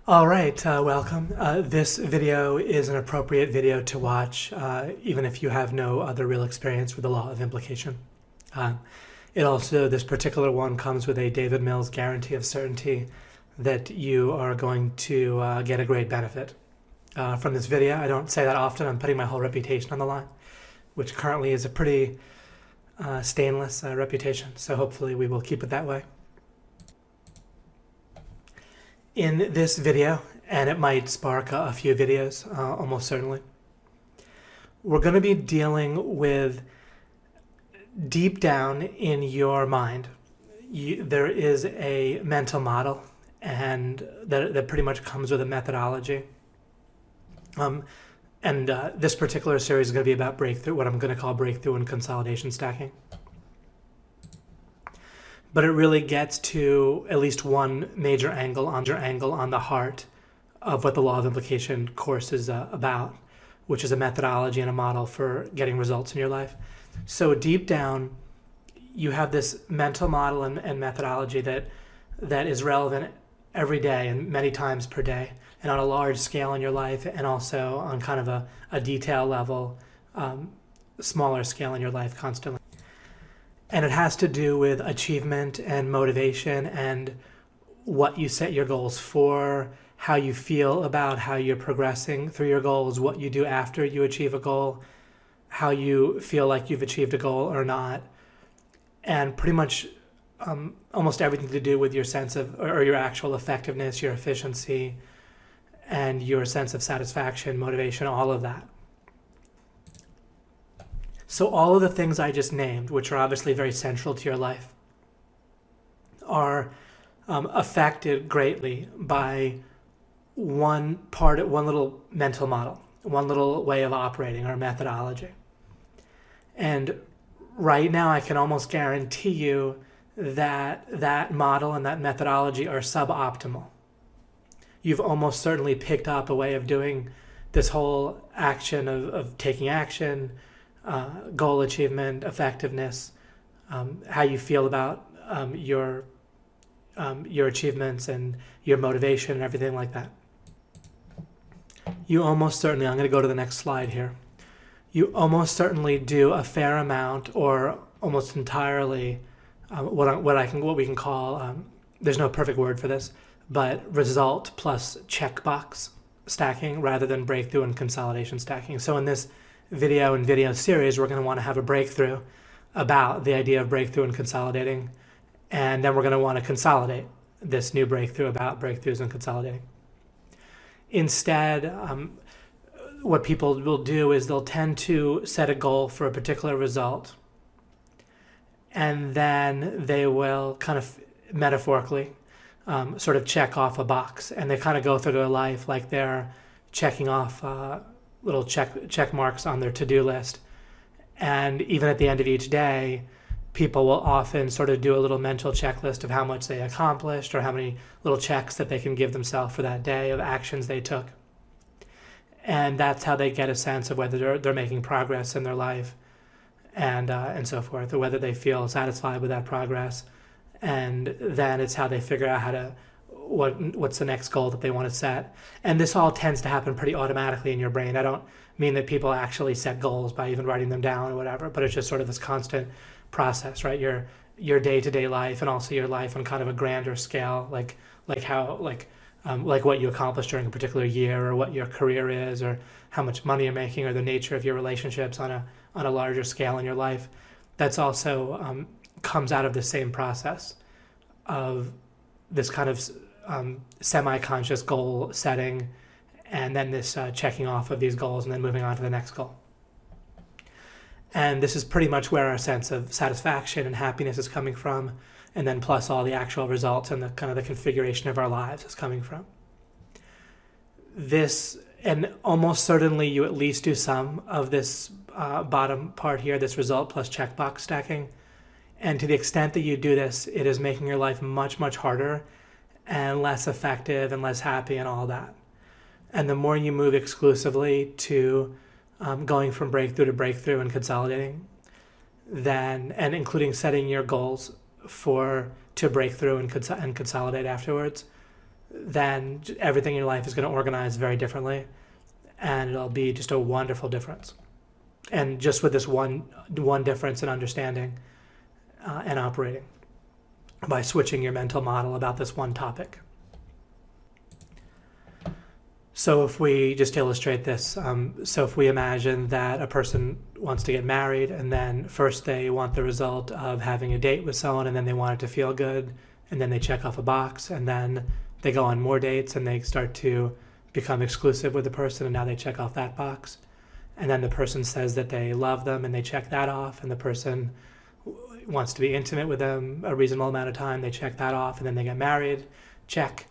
All right, welcome. This video is an appropriate video to watch even if you have no other real experience with the law of implication. Uh, this particular one comes with a David Mills guarantee of certainty that you are going to get a great benefit from this video. I don't say that often. I'm putting my whole reputation on the line, which currently is a pretty stainless reputation. So hopefully we will keep it that way. In this video, and it might spark a few videos, almost certainly, we're going to be dealing with deep down in your mind. There is a mental model, and that pretty much comes with a methodology. This particular series is going to be about breakthrough, what I'm going to call breakthrough and consolidation stacking. But it really gets to at least one major angle on the heart of what the law of implication course is about, which is a methodology and a model for getting results in your life. So deep down, you have this mental model and methodology that is relevant every day and many times per day, and on a large scale in your life, and also on kind of a detail level, smaller scale in your life constantly. And it has to do with achievement and motivation and what you set your goals for, how you feel about how you're progressing through your goals, what you do after you achieve a goal, how you feel like you've achieved a goal or not, and pretty much almost everything to do with your sense of, or your actual effectiveness, your efficiency, and your sense of satisfaction, motivation, all of that. So all of the things I just named, which are obviously very central to your life, are affected greatly by one little mental model, one little way of operating or methodology. And right now I can almost guarantee you that that model and that methodology are suboptimal. You've almost certainly picked up a way of doing this whole action of taking action, goal achievement, effectiveness, how you feel about your achievements and your motivation and everything like that. You almost certainly, I'm going to go to the next slide here. You almost certainly do a fair amount, or almost entirely, what we can call, there's no perfect word for this, but result plus checkbox stacking rather than breakthrough and consolidation stacking. So in this video and video series, we're going to want to have a breakthrough about the idea of breakthrough and consolidating, and then we're going to want to consolidate this new breakthrough about breakthroughs and consolidating. Instead, what people will do is they'll tend to set a goal for a particular result, and then they will kind of metaphorically sort of check off a box, and they kind of go through their life like they're checking off little check marks on their to-do list. And even at the end of each day, people will often sort of do a little mental checklist of how much they accomplished or how many little checks that they can give themselves for that day of actions they took. And that's how they get a sense of whether they're making progress in their life and so forth, or whether they feel satisfied with that progress. And then it's how they figure out how to what's the next goal that they want to set. And this all tends to happen pretty automatically in your brain. I don't mean that people actually set goals by even writing them down or whatever, but it's just sort of this constant process, right? Your day-to-day life, and also your life on kind of a grander scale, like what you accomplished during a particular year, or what your career is, or how much money you're making, or the nature of your relationships on a larger scale in your life. That's also comes out of the same process of this kind of semi-conscious goal setting, and then this checking off of these goals and then moving on to the next goal. And this is pretty much where our sense of satisfaction and happiness is coming from, and then plus all the actual results and the kind of the configuration of our lives is coming from. This, and almost certainly you at least do some of this bottom part here, this result plus checkbox stacking. And to the extent that you do this, it is making your life much, much harder and less effective and less happy and all that. And the more you move exclusively to going from breakthrough to breakthrough and consolidating, then, and including setting your goals to break through and consolidate afterwards, then everything in your life is going to organize very differently, and it'll be just a wonderful difference. And just with this one difference in understanding and operating by switching your mental model about this one topic. So if we just illustrate this, so if we imagine that a person wants to get married, and then first they want the result of having a date with someone, and then they want it to feel good, and then they check off a box, and then they go on more dates, and they start to become exclusive with the person, and now they check off that box. And then the person says that they love them, and they check that off, and the person wants to be intimate with them a reasonable amount of time, they check that off, and then they get married, check.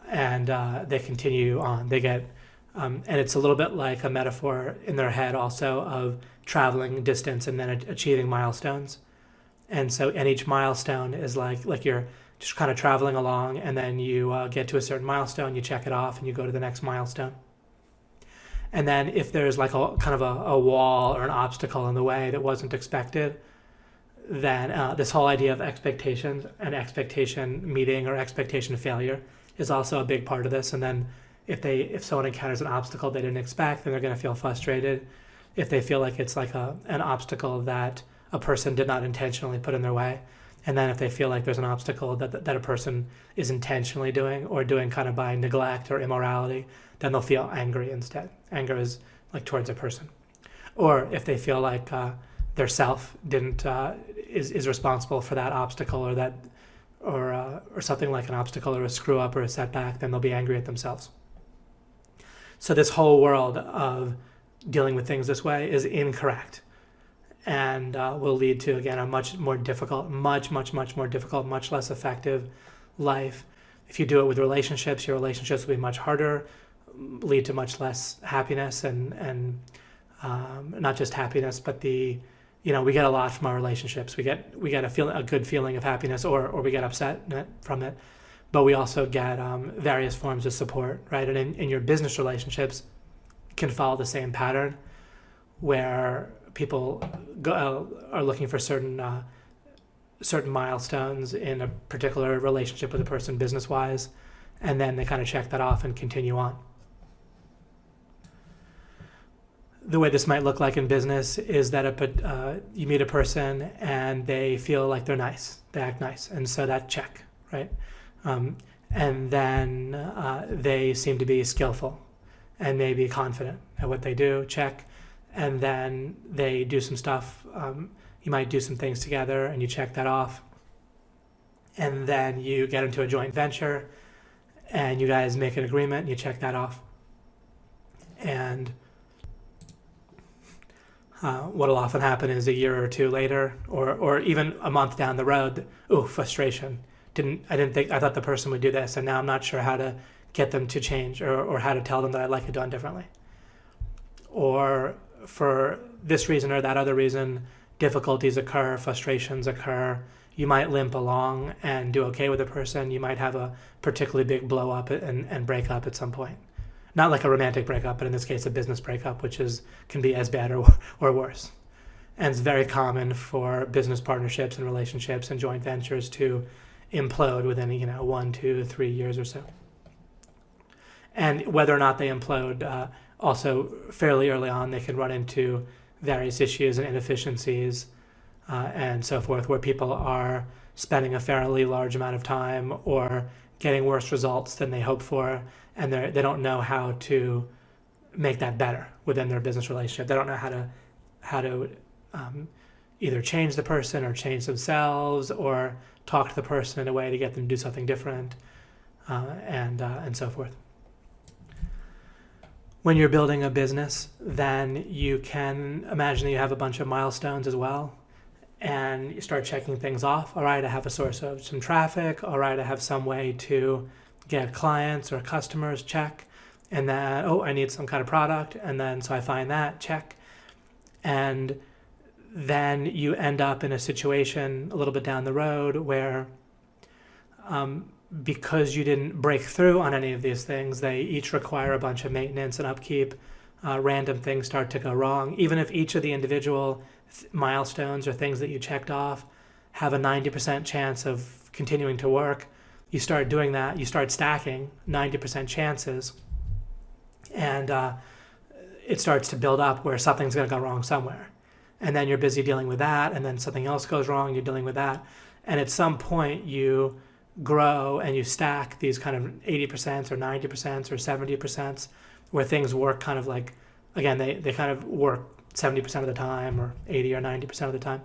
And they continue on. They get, and it's a little bit like a metaphor in their head also of traveling distance and then achieving milestones. And so, and each milestone is like you're just kind of traveling along, and then you get to a certain milestone, you check it off, and you go to the next milestone. And then if there's like a kind of a wall or an obstacle in the way that wasn't expected, then this whole idea of expectations and expectation meeting or expectation failure is also a big part of this. And then if someone encounters an obstacle they didn't expect, then they're going to feel frustrated. If they feel like it's like an obstacle that a person did not intentionally put in their way, and then if they feel like there's an obstacle that a person is intentionally doing or doing kind of by neglect or immorality, then they'll feel angry instead. Anger is like towards a person. Or if they feel like their self is responsible for that obstacle or that or something like an obstacle or a screw up or a setback, then they'll be angry at themselves. So this whole world of dealing with things this way is incorrect, and will lead to, again, a much more difficult, much more difficult, much less effective life. If you do it with relationships, your relationships will be much harder, lead to much less happiness, and not just happiness, but we get a lot from our relationships. We get a good feeling of happiness, or we get upset from it, but we also get various forms of support, right? And in your business relationships can follow the same pattern, where people are looking for certain milestones in a particular relationship with a person business-wise, and then they kind of check that off and continue on. The way this might look like in business is that you meet a person and they feel like they're nice, they act nice, and so that check, right? And then they seem to be skillful and maybe confident at what they do, check. And then they do some stuff, you might do some things together and you check that off. And then you get into a joint venture and you guys make an agreement and you check that off. And what'll often happen is a year or two later, or even a month down the road, frustration. I thought the person would do this, and now I'm not sure how to get them to change, or how to tell them that I'd like it done differently. Or for this reason or that other reason, difficulties occur, frustrations occur. You might limp along and do okay with a person. You might have a particularly big blow up and break up at some point. Not like a romantic breakup, but in this case, a business breakup, which can be as bad or worse. And it's very common for business partnerships and relationships and joint ventures to implode within 1, 2, 3 years or so. And whether or not they implode, also fairly early on, they can run into various issues and inefficiencies and so forth, where people are spending a fairly large amount of time or getting worse results than they hope for, and they don't know how to make that better within their business relationship. They don't know how to either change the person or change themselves, or talk to the person in a way to get them to do something different, and so forth. When you're building a business, then you can imagine that you have a bunch of milestones as well, and you start checking things off. All right, I have a source of some traffic. All right, I have some way to get clients or customers, check. And then, I need some kind of product. And then, so I find that, check. And then you end up in a situation a little bit down the road where because you didn't break through on any of these things, they each require a bunch of maintenance and upkeep. Random things start to go wrong. Even if each of the individual milestones or things that you checked off have a 90% chance of continuing to work, you start doing that, you start stacking 90% chances, and it starts to build up where something's going to go wrong somewhere. And then you're busy dealing with that, and then something else goes wrong, you're dealing with that. And at some point, you grow and you stack these kind of 80% or 90% or 70% where things work kind of like, again, they kind of work 70% of the time or 80 or 90% of the time.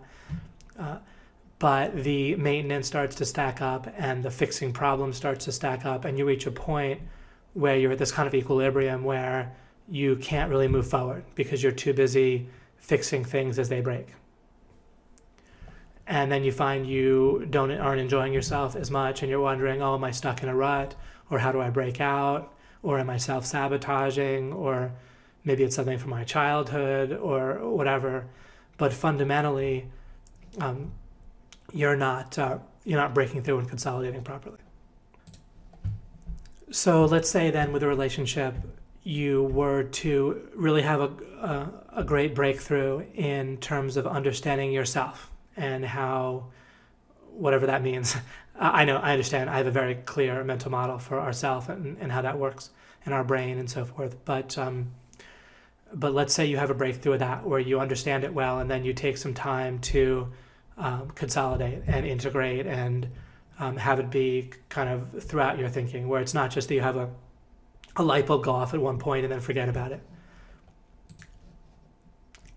But the maintenance starts to stack up and the fixing problem starts to stack up, and you reach a point where you're at this kind of equilibrium where you can't really move forward because you're too busy fixing things as they break. And then you find you aren't enjoying yourself as much, and you're wondering, oh, am I stuck in a rut, or how do I break out, or am I self-sabotaging, or maybe it's something from my childhood or whatever. But fundamentally, you're not breaking through and consolidating properly. So let's say then with a relationship, you were to really have a great breakthrough in terms of understanding yourself and how, whatever that means. I understand. I have a very clear mental model for ourself and how that works in our brain and so forth. But let's say you have a breakthrough with that where you understand it well, and then you take some time to consolidate and integrate and have it be kind of throughout your thinking, where it's not just that you have a light bulb go off at one point and then forget about it.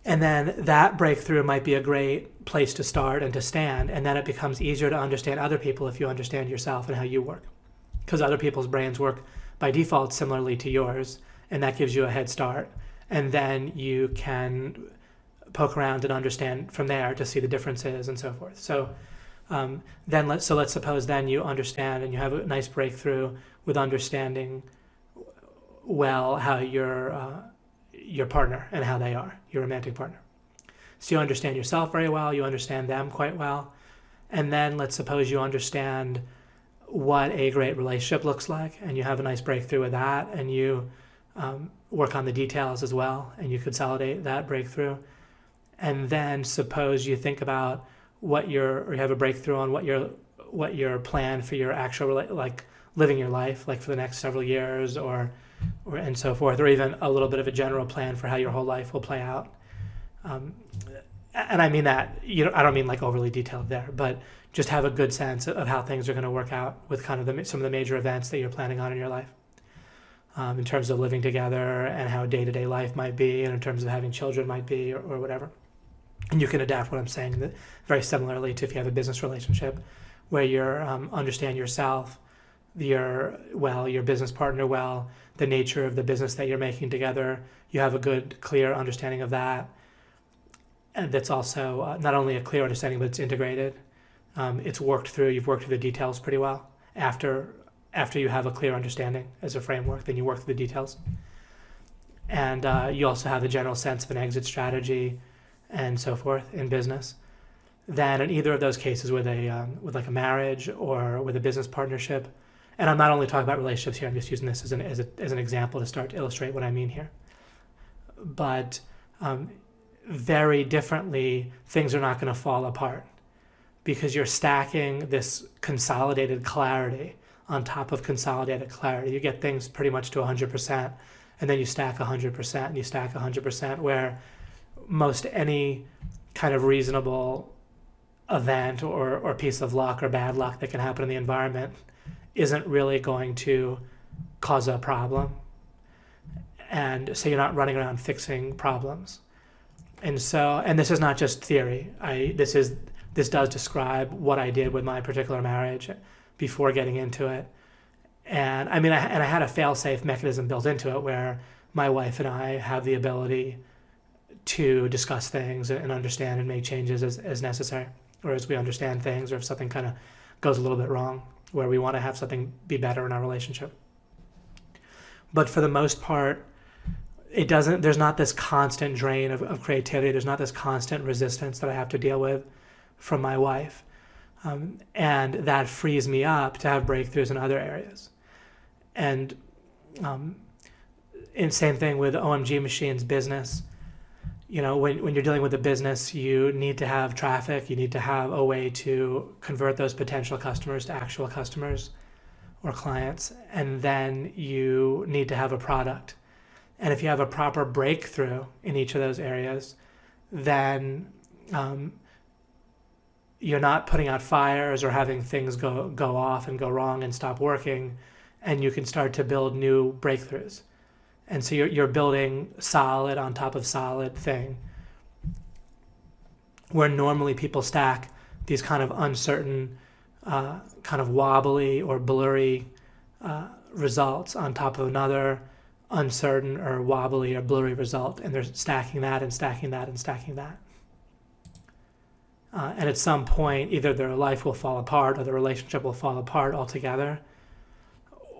And then that breakthrough might be a great place to start and to stand, and then it becomes easier to understand other people if you understand yourself and how you work. Because other people's brains work by default similarly to yours, and that gives you a head start. And then you can poke around and understand from there to see the differences and so forth. So let's suppose then you understand and you have a nice breakthrough with understanding well how your partner and how they are, your romantic partner. So you understand yourself very well, you understand them quite well, and then let's suppose you understand what a great relationship looks like, and you have a nice breakthrough with that, and you work on the details as well, and you consolidate that breakthrough. And then suppose you think about or you have a breakthrough on what your plan for your actual, like living your life, like for the next several years or and so forth, or even a little bit of a general plan for how your whole life will play out. And I mean that, I don't mean like overly detailed there, but just have a good sense of how things are going to work out with kind of some of the major events that you're planning on in your life. In terms of living together and how day-to-day life might be, and in terms of having children might be, or whatever. And you can adapt what I'm saying very similarly to if you have a business relationship where you understand yourself, your business partner well, the nature of the business that you're making together. You have a good, clear understanding of that. And that's also not only a clear understanding, but it's integrated. You've worked through the details pretty well. After you have a clear understanding as a framework, then you work through the details. And you also have a general sense of an exit strategy and so forth in business. Then in either of those cases with like a marriage or with a business partnership, and I'm not only talking about relationships here, I'm just using this as an example to start to illustrate what I mean here. But very differently, things are not going to fall apart because you're stacking this consolidated clarity on top of consolidated clarity. You get things pretty much to 100%, and then you stack 100%, and you stack 100%, where most any kind of reasonable event or piece of luck or bad luck that can happen in the environment isn't really going to cause a problem. And so you're not running around fixing problems. And this is not just theory. This does describe what I did with my particular marriage before getting into it. And I had a fail-safe mechanism built into it where my wife and I have the ability to discuss things and understand and make changes as necessary, or as we understand things, or if something kind of goes a little bit wrong, where we want to have something be better in our relationship. But for the most part, there's not this constant drain of creativity. There's not this constant resistance that I have to deal with from my wife. And that frees me up to have breakthroughs in other areas. And same thing with OMG Machines business. When you're dealing with a business, you need to have traffic. You need to have a way to convert those potential customers to actual customers. or clients, and then you need to have a product. And if you have a proper breakthrough in each of those areas, then you're not putting out fires or having things go off and go wrong and stop working, and you can start to build new breakthroughs. And so you're building solid on top of solid thing, where normally people stack these kind of uncertain, kind of wobbly or blurry results on top of another uncertain or wobbly or blurry result, and they're stacking that and stacking that and stacking that. And at some point, either their life will fall apart or the relationship will fall apart altogether,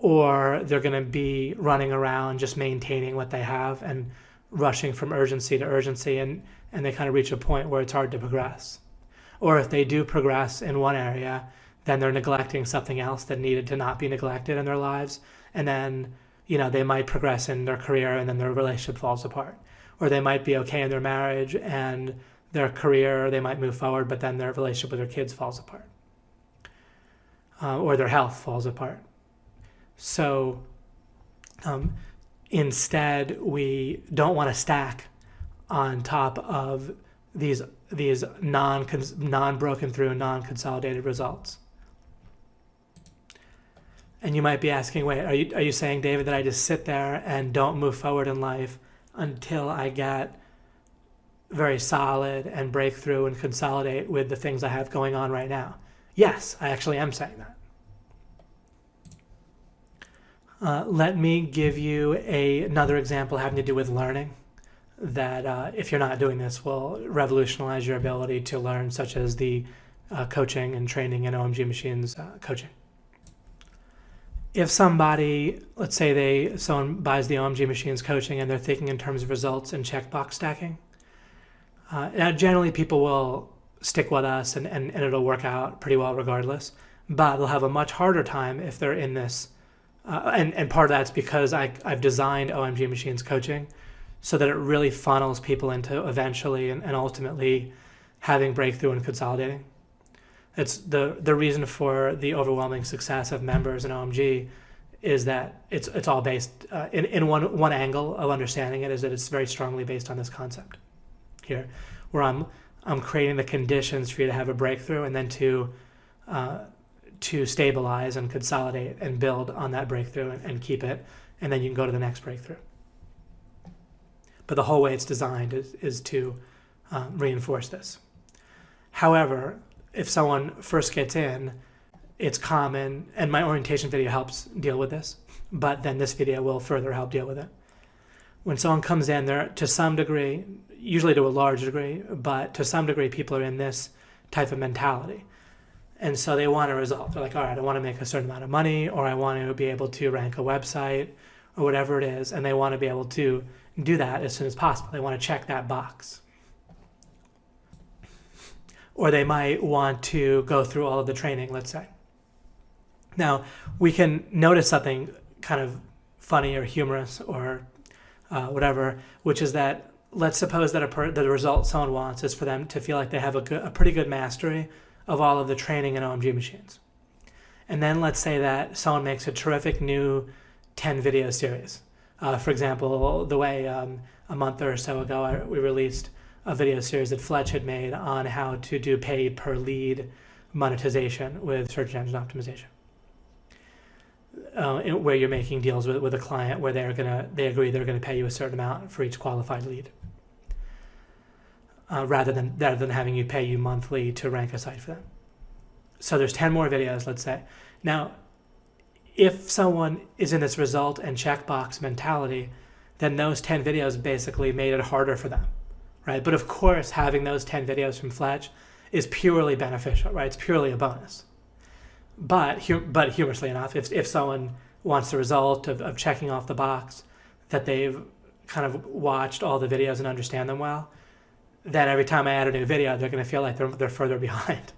or they're going to be running around just maintaining what they have and rushing from urgency to urgency, and they kind of reach a point where it's hard to progress. Or if they do progress in one area, then they're neglecting something else that needed to not be neglected in their lives, and then they might progress in their career and then their relationship falls apart. Or they might be okay in their marriage and their career, they might move forward, but then their relationship with their kids falls apart. Or their health falls apart. So instead, we don't want to stack on top of these non-broken through, non-consolidated results. And you might be asking, wait, are you saying, David, that I just sit there and don't move forward in life until I get very solid and break through and consolidate with the things I have going on right now? Yes, I actually am saying that. Let me give you another example having to do with learning that, if you're not doing this, will revolutionize your ability to learn, such as the coaching and training in OMG Machines coaching. If somebody, let's say someone buys the OMG Machines coaching and they're thinking in terms of results and checkbox stacking, now generally people will stick with us and it'll work out pretty well regardless, but they'll have a much harder time if they're in this, and part of that's because I've designed OMG Machines coaching so that it really funnels people into eventually and ultimately having breakthrough and consolidating. It's the reason for the overwhelming success of members in OMG is that it's all based in one angle of understanding it is that it's very strongly based on this concept here, where I'm creating the conditions for you to have a breakthrough and then to stabilize and consolidate and build on that breakthrough and keep it, and then you can go to the next breakthrough. But the whole way it's designed is to reinforce this. However, if someone first gets in, it's common, and my orientation video helps deal with this, but then this video will further help deal with it. When someone comes in, they're to some degree, usually to a large degree, but to some degree people are in this type of mentality. And so they want a result. They're like, all right, I want to make a certain amount of money, or I want to be able to rank a website, or whatever it is, and they want to be able to do that as soon as possible. They want to check that box. Or they might want to go through all of the training, let's say. Now, we can notice something kind of funny or humorous or whatever, which is that let's suppose that the result someone wants is for them to feel like they have a pretty good mastery of all of the training in OMG Machines. And then let's say that someone makes a terrific new 10 video series. For example, the way a month or so ago we released a video series that Fletch had made on how to do paid per lead monetization with search engine optimization, where you're making deals with a client where they agree they're gonna pay you a certain amount for each qualified lead, rather than having you pay you monthly to rank a site for them. So there's 10 more videos, let's say. Now, if someone is in this result and checkbox mentality, then those 10 videos basically made it harder for them. Right? But of course, having those 10 videos from Fletch is purely beneficial, right? It's purely a bonus. But humorously enough, if someone wants the result of checking off the box that they've kind of watched all the videos and understand them well, then every time I add a new video, they're going to feel like they're further behind.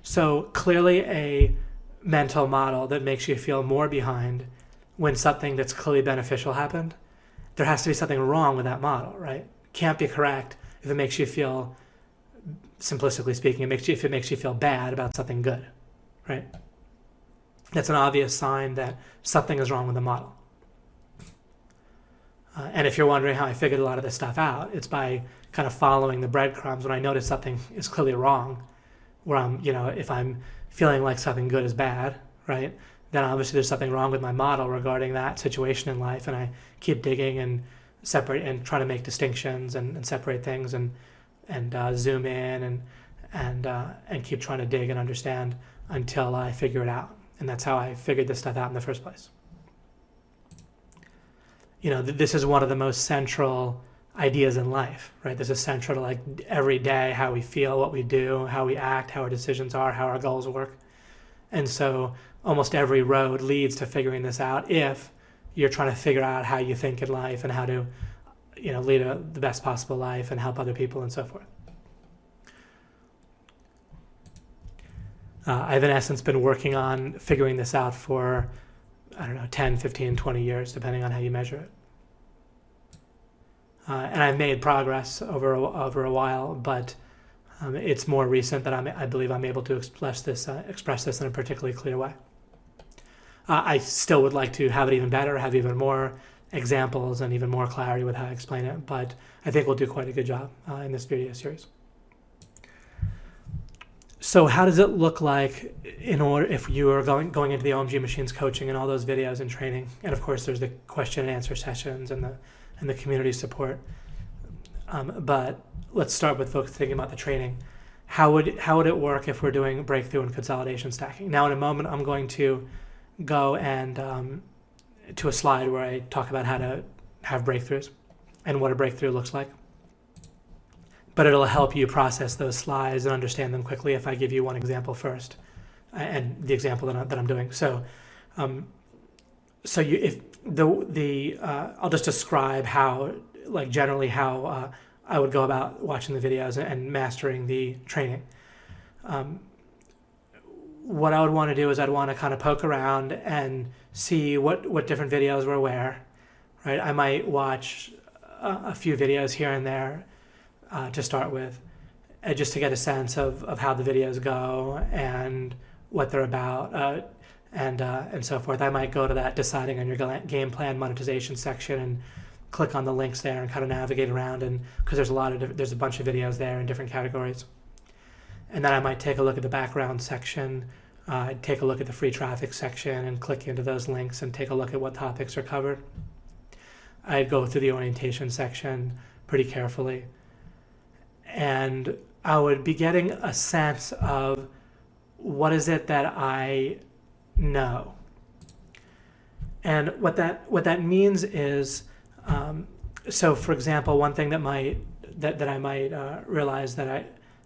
So clearly a mental model that makes you feel more behind when something that's clearly beneficial happened, there has to be something wrong with that model, right? Can't be correct if it makes you feel, simplistically speaking, if it makes you feel bad about something good, right? that's an obvious sign that something is wrong with the model. And if you're wondering how I figured a lot of this stuff out, it's by kind of following the breadcrumbs. When I notice something is clearly wrong, where I'm, if I'm feeling like something good is bad, right, then obviously there's something wrong with my model regarding that situation in life, and I keep digging and separate and try to make distinctions and separate things and zoom in and keep trying to dig and understand until I figure it out. And that's how I figured this stuff out in the first place. This is one of the most central ideas in life, right? This is central to like every day, how we feel, what we do, how we act, how our decisions are, how our goals work. And so almost every road leads to figuring this out if you're trying to figure out how you think in life and how to, lead the best possible life and help other people and so forth. I've in essence been working on figuring this out for, 10, 15, 20 years, depending on how you measure it. And I've made progress over a while, but it's more recent that I believe I'm able to express this in a particularly clear way. I still would like to have it even better, have even more examples and even more clarity with how I explain it, but I think we'll do quite a good job in this video series. So how does it look like if you are going into the OMG Machines coaching and all those videos and training? And of course, there's the question and answer sessions and the community support. But let's start with thinking about the training. How would it work if we're doing breakthrough and consolidation stacking? Now, in a moment, I'm going to go and to a slide where I talk about how to have breakthroughs and what a breakthrough looks like. But it'll help you process those slides and understand them quickly if I give you one example first, and the example that I'm doing. So, I'll just describe how, generally how I would go about watching the videos and mastering the training. What I would want to do is I'd want to kind of poke around and see what different videos were where, right? I might watch a few videos here and there to start with, just to get a sense of how the videos go and what they're about, and so forth. I might go to that deciding on your game plan monetization section and click on the links there and kind of navigate around, and because there's a bunch of videos there in different categories. And then I might take a look at the background section, take a look at the free traffic section and click into those links and take a look at what topics are covered. I'd go through the orientation section pretty carefully, and I would be getting a sense of what is it that I know. And what that means is, so for example, one thing that I might realize that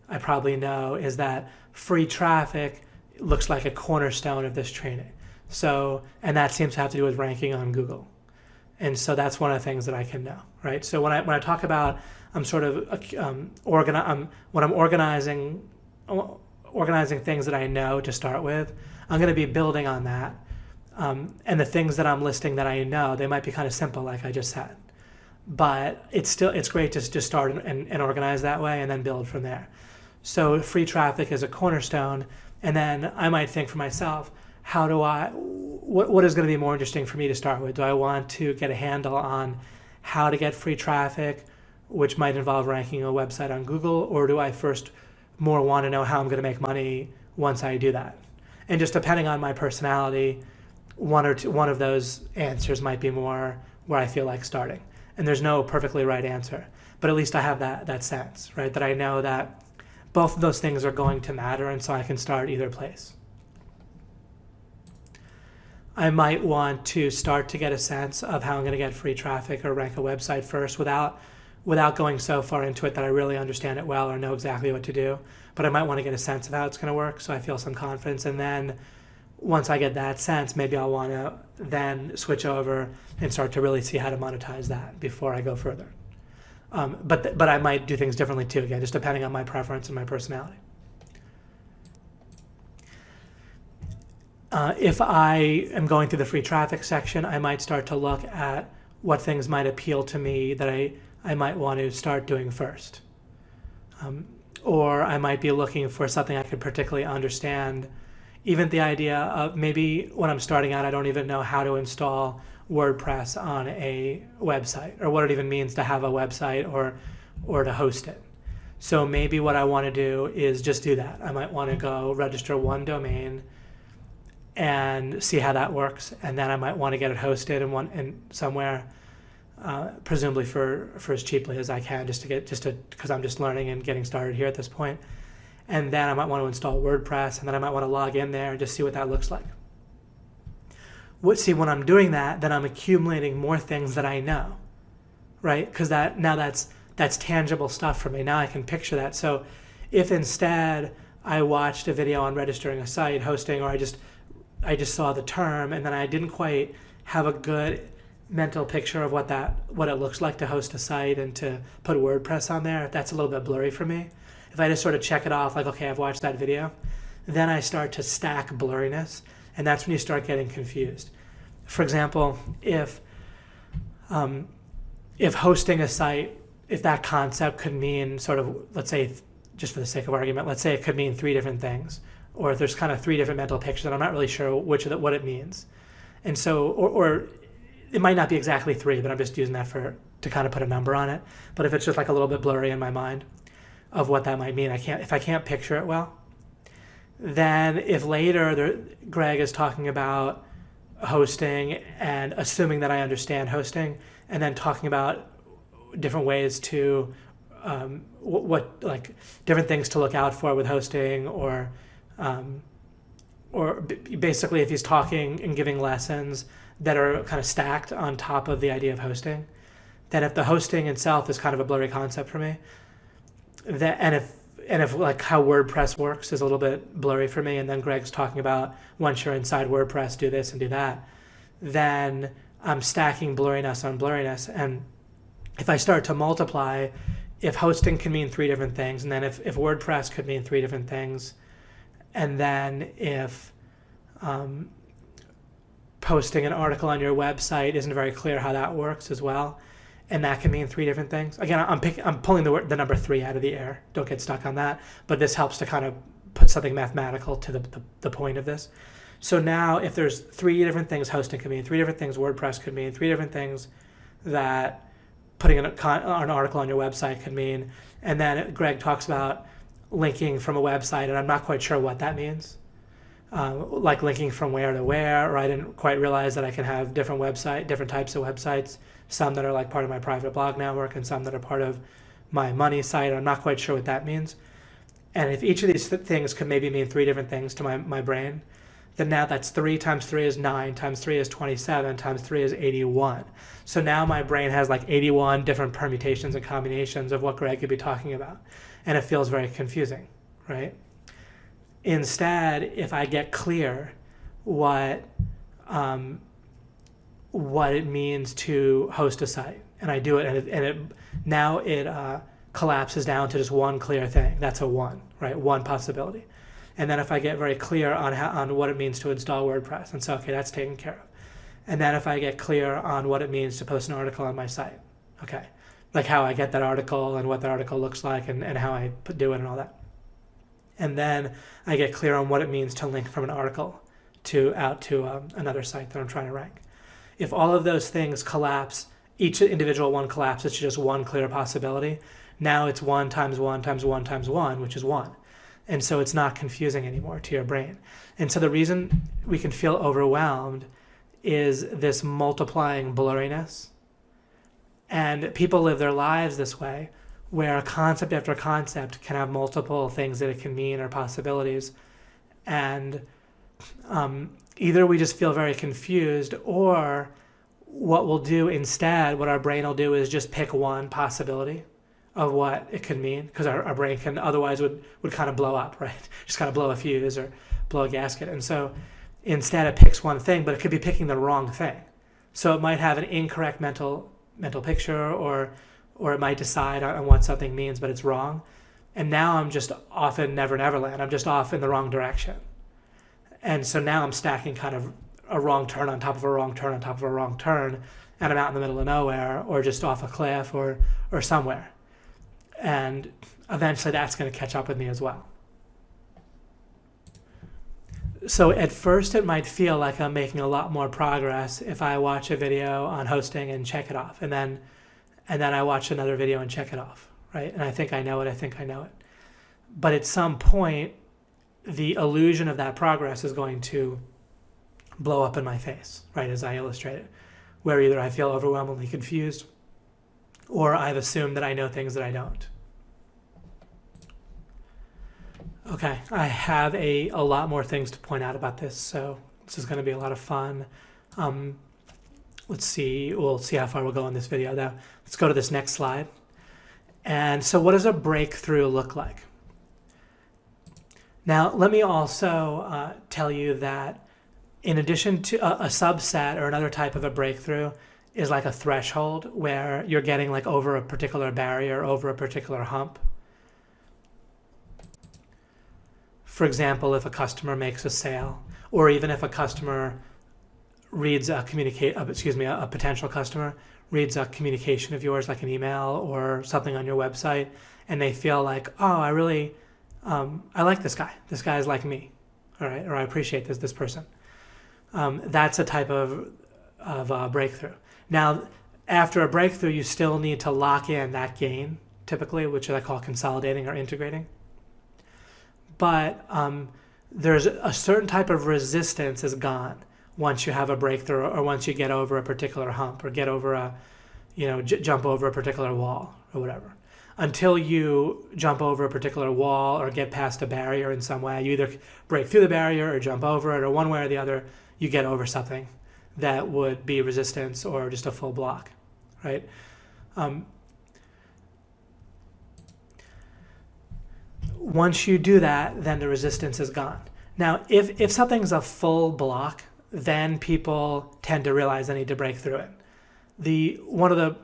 I probably know is that free traffic looks like a cornerstone of this training. So, and that seems to have to do with ranking on Google. And so that's one of the things that I can know, right? So when I talk about, I'm sort of when I'm organizing things that I know to start with, I'm going to be building on that. And the things that I'm listing that I know, they might be kind of simple, like I just said. But it's great to just start and organize that way and then build from there. So free traffic is a cornerstone, and then I might think for myself, what is going to be more interesting for me to start with? Do I want to get a handle on how to get free traffic, which might involve ranking a website on Google, or do I first more want to know how I'm going to make money once I do that? And just depending on my personality, one of those answers might be more where I feel like starting. And there's no perfectly right answer, but at least I have that sense, right? That I know that both of those things are going to matter, and so I can start either place. I might want to start to get a sense of how I'm going to get free traffic or rank a website first without going so far into it that I really understand it well or know exactly what to do. But I might want to get a sense of how it's going to work so I feel some confidence. And then once I get that sense, maybe I'll want to then switch over and start to really see how to monetize that before I go further. But I might do things differently too, again, just depending on my preference and my personality. If I am going through the free traffic section, I might start to look at what things might appeal to me that I might want to start doing first. Or I might be looking for something I could particularly understand even the idea of maybe when I'm starting out, I don't even know how to install WordPress on a website, or what it even means to have a website or to host it. So maybe what I want to do is just do that. I might want to go register one domain and see how that works, and then I might want to get it hosted in somewhere, presumably for as cheaply as I can, because I'm just learning and getting started here at this point. And then I might want to install WordPress, and then I might want to log in there and just see what that looks like. When I'm doing that, then I'm accumulating more things that I know, right? Because that's tangible stuff for me. Now I can picture that. So if instead I watched a video on registering a site, hosting, or I just saw the term and then I didn't quite have a good mental picture of what it looks like to host a site and to put WordPress on there, that's a little bit blurry for me. If I just sort of check it off, like, okay, I've watched that video, then I start to stack blurriness, and that's when you start getting confused. For example, if hosting a site, if that concept could mean sort of, let's say, just for the sake of argument, let's say it could mean 3 different things, or if there's kind of 3 different mental pictures, and I'm not really sure what it means. And so, or it might not be exactly 3, but I'm just using that to kind of put a number on it. But if it's just like a little bit blurry in my mind of what that might mean, if I can't picture it well, then if later Greg is talking about hosting and assuming that I understand hosting, and then talking about different ways to like different things to look out for with hosting, or basically if he's talking and giving lessons that are kind of stacked on top of the idea of hosting, then if the hosting itself is kind of a blurry concept for me, and if like how WordPress works is a little bit blurry for me, and then Greg's talking about once you're inside WordPress, do this and do that, then I'm stacking blurriness on blurriness. And if I start to multiply, if hosting can mean 3 different things, and then if WordPress could mean 3 different things, and then if posting an article on your website isn't very clear how that works as well, and that can mean 3 different things. Again, I'm pulling the number 3 out of the air. Don't get stuck on that. But this helps to kind of put something mathematical to the point of this. So now if there's 3 different things hosting could mean, 3 different things WordPress could mean, 3 different things that putting an article on your website could mean, and then Greg talks about linking from a website, and I'm not quite sure what that means. Like linking from where to where, or I didn't quite realize that I can have different types of websites, some that are like part of my private blog network and some that are part of my money site. I'm not quite sure what that means. And if each of these things could maybe mean 3 different things to my brain, then now that's 3 times 3 is 9, times 3 is 27, times 3 is 81. So now my brain has like 81 different permutations and combinations of what Greg could be talking about. And it feels very confusing, right? Instead, if I get clear what it means to host a site, and I do it, and it collapses down to just one clear thing. That's a 1, right? One possibility. And then if I get very clear on what it means to install WordPress, and so, okay, that's taken care of. And then if I get clear on what it means to post an article on my site, okay, like how I get that article and what that article looks like, and how I do it and all that. And then I get clear on what it means to link from an article out to another site that I'm trying to rank. If all of those things collapse, each individual one collapses to just one clear possibility, now it's 1 times 1 times 1 times 1, which is 1. And so it's not confusing anymore to your brain. And so the reason we can feel overwhelmed is this multiplying blurriness. And people live their lives this way, where concept after concept can have multiple things that it can mean or possibilities. And either we just feel very confused, or what we'll do instead, what our brain will do is just pick one possibility of what it could mean, because our brain can otherwise would kind of blow up, right? Just kind of blow a fuse or blow a gasket. And so instead it picks one thing, but it could be picking the wrong thing. So it might have an incorrect mental picture, or it might decide on what something means, but it's wrong. And now I'm just off in Never Never Land. I'm just off in the wrong direction. And so now I'm stacking kind of a wrong turn on top of a wrong turn on top of a wrong turn, and I'm out in the middle of nowhere, or just off a cliff, or somewhere. And eventually that's going to catch up with me as well. So at first it might feel like I'm making a lot more progress if I watch a video on hosting and check it off, and then I watch another video and check it off, right? And I think I know it, I think I know it. But at some point, the illusion of that progress is going to blow up in my face, right, as I illustrate it, where either I feel overwhelmingly confused or I've assumed that I know things that I don't. Okay, I have a lot more things to point out about this, so this is going to be a lot of fun. Let's see, we'll see how far we'll go in this video though. Let's go to this next slide. And so what does a breakthrough look like? Now, let me also tell you that in addition to a subset or another type of a breakthrough is like a threshold where you're getting like over a particular barrier, over a particular hump. For example, if a customer makes a sale, or even if a customer reads a potential customer reads a communication of yours, like an email or something on your website, and they feel like, oh, I like this guy. This guy is like me, all right, or I appreciate this person. That's a type of breakthrough. Now, after a breakthrough, you still need to lock in that gain, typically, which I call consolidating or integrating. But there's a certain type of resistance is gone once you have a breakthrough, or once you get over a particular hump, or get over a, jump over a particular wall or whatever. Until you jump over a particular wall or get past a barrier in some way, you either break through the barrier or jump over it, or one way or the other, you get over something that would be resistance or just a full block, right? Once you do that, then the resistance is gone. Now, if something's a full block, then people tend to realize they need to break through it. One of the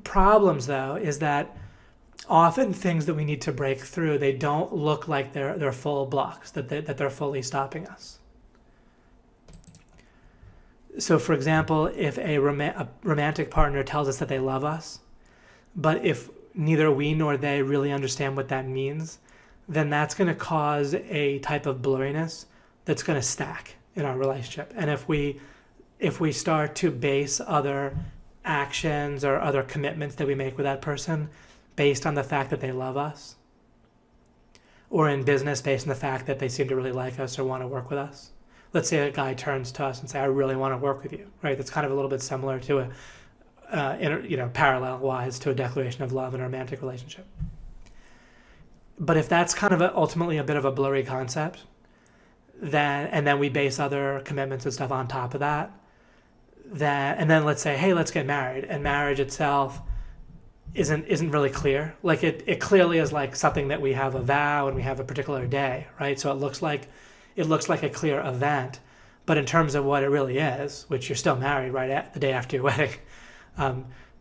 problems, though, is that often things that we need to break through, they don't look like they're full blocks, that they're fully stopping us. So, for example, if a romantic partner tells us that they love us, but if neither we nor they really understand what that means, then that's going to cause a type of blurriness that's going to stack in our relationship. And if we start to base other actions or other commitments that we make with that person based on the fact that they love us, or in business based on the fact that they seem to really like us or want to work with us. Let's say a guy turns to us and say, I really want to work with you, right? That's kind of a little bit similar to parallel-wise to a declaration of love in a romantic relationship. But if that's kind of ultimately a bit of a blurry concept, then we base other commitments and stuff on top of that, and then let's say, hey, let's get married, and marriage itself isn't really clear. Like it clearly is like something that we have a vow and we have a particular day, right? So it looks like a clear event, but in terms of what it really is, which you're still married right at the day after your wedding,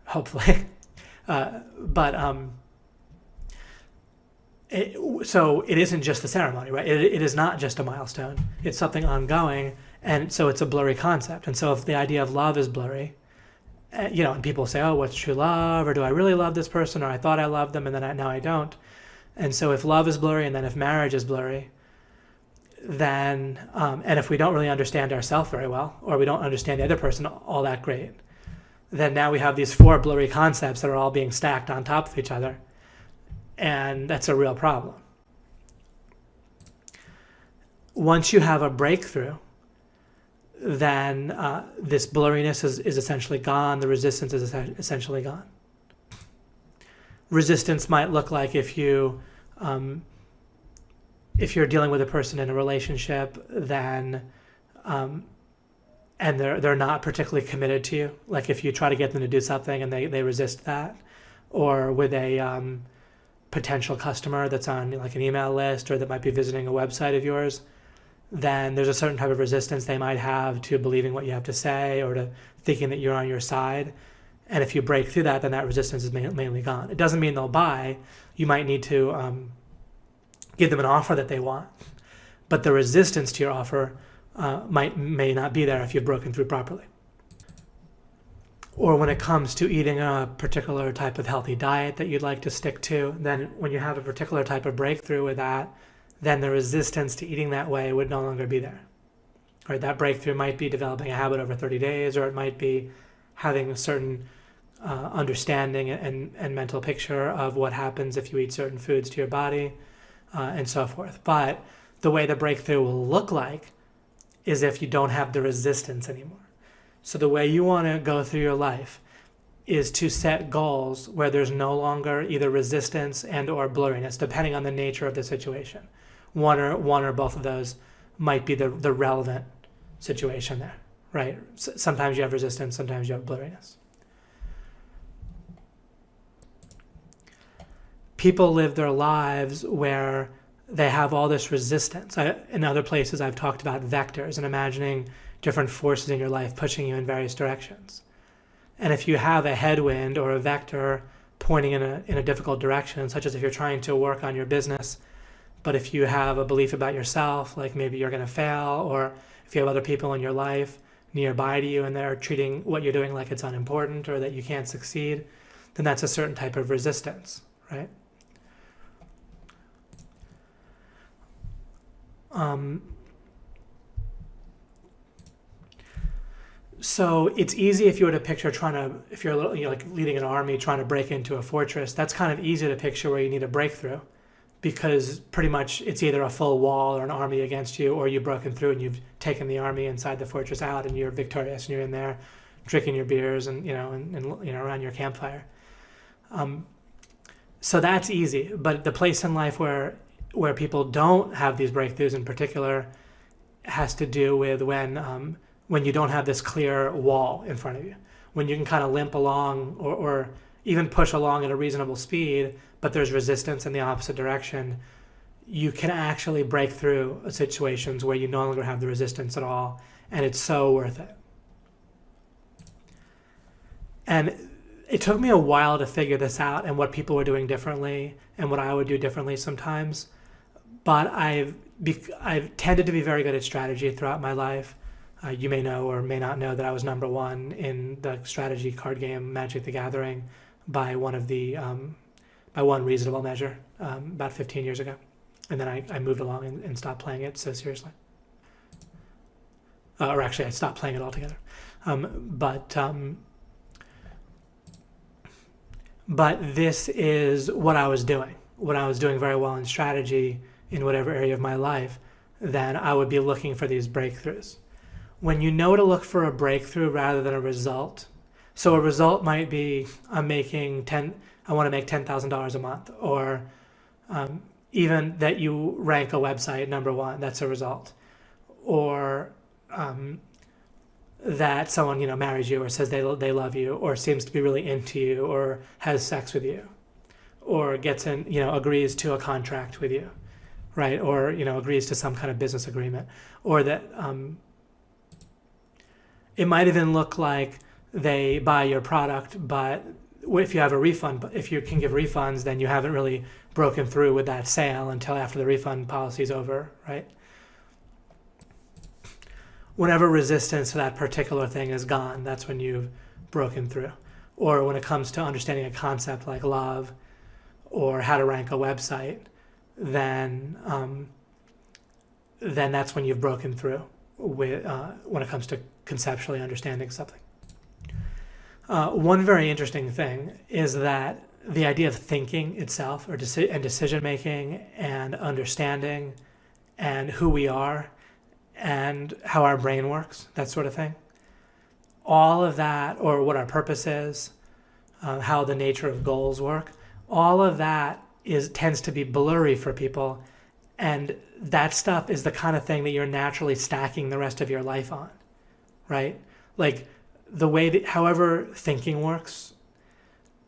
hopefully, so it isn't just the ceremony, right? It is not just a milestone. It's something ongoing, and so it's a blurry concept. And so if the idea of love is blurry, and people say, oh, what's true love? Or do I really love this person? Or I thought I loved them, and then now I don't. And so if love is blurry, and then if marriage is blurry, then, and if we don't really understand ourselves very well, or we don't understand the other person all that great, then now we have these four blurry concepts that are all being stacked on top of each other. And that's a real problem. Once you have a breakthrough, then this blurriness is essentially gone. The resistance is essentially gone. Resistance might look like if you're dealing with a person in a relationship, then and they're not particularly committed to you. Like if you try to get them to do something and they resist that, or with a potential customer that's on like an email list or that might be visiting a website of yours, then there's a certain type of resistance they might have to believing what you have to say or to thinking that you're on your side. And if you break through that, then that resistance is mainly gone. It doesn't mean they'll buy. You might need to give them an offer that they want, but the resistance to your offer may not be there if you've broken through properly. Or when it comes to eating a particular type of healthy diet that you'd like to stick to, then when you have a particular type of breakthrough with that, then the resistance to eating that way would no longer be there. right? That breakthrough might be developing a habit over 30 days, or it might be having a certain understanding and mental picture of what happens if you eat certain foods to your body, and so forth. But the way the breakthrough will look like is if you don't have the resistance anymore. So the way you want to go through your life is to set goals where there's no longer either resistance and or blurriness, depending on the nature of the situation. One or both of those might be the relevant situation there, right? Sometimes you have resistance, sometimes you have blurriness. People live their lives where they have all this resistance. In other places, I've talked about vectors and imagining different forces in your life pushing you in various directions. And if you have a headwind or a vector pointing in a difficult direction, such as if you're trying to work on your business, but if you have a belief about yourself, like maybe you're going to fail, or if you have other people in your life nearby to you and they're treating what you're doing like it's unimportant or that you can't succeed, then that's a certain type of resistance, right? So it's easy if you were to picture if you're like leading an army trying to break into a fortress, that's kind of easy to picture where you need a breakthrough, because pretty much it's either a full wall or an army against you, or you've broken through and you've taken the army inside the fortress out and you're victorious and you're in there drinking your beers and around your campfire. So that's easy, but the place in life where people don't have these breakthroughs in particular has to do with when you don't have this clear wall in front of you, when you can kind of limp along or even push along at a reasonable speed, but there's resistance in the opposite direction. You can actually break through situations where you no longer have the resistance at all, and it's so worth it. And it took me a while to figure this out and what people were doing differently and what I would do differently sometimes. But I've tended to be very good at strategy throughout my life. You may know or may not know that I was #1 in the strategy card game Magic the Gathering by one reasonable measure about 15 years ago. And then I moved along and stopped playing it so seriously. Or actually, I stopped playing it altogether. But this is what I was doing. When I was doing very well in strategy in whatever area of my life, then I would be looking for these breakthroughs. When you know to look for a breakthrough rather than a result, so a result might be I want to make $10,000 a month, or even that you rank a website #1, that's a result, or that someone marries you or says they love you or seems to be really into you or has sex with you or gets in agrees to a contract with you, right? Or agrees to some kind of business agreement, or that it might even look like they buy your product, but if you have a refund, if you can give refunds, then you haven't really broken through with that sale until after the refund policy is over, right? Whenever resistance to that particular thing is gone, that's when you've broken through. Or when it comes to understanding a concept like love or how to rank a website, then that's when you've broken through when it comes to conceptually understanding something. One very interesting thing is that the idea of thinking itself, and decision making and understanding and who we are and how our brain works, that sort of thing, all of that, or what our purpose is, how the nature of goals work, all of that tends to be blurry for people, and that stuff is the kind of thing that you're naturally stacking the rest of your life on, right? Like the way that, however thinking works,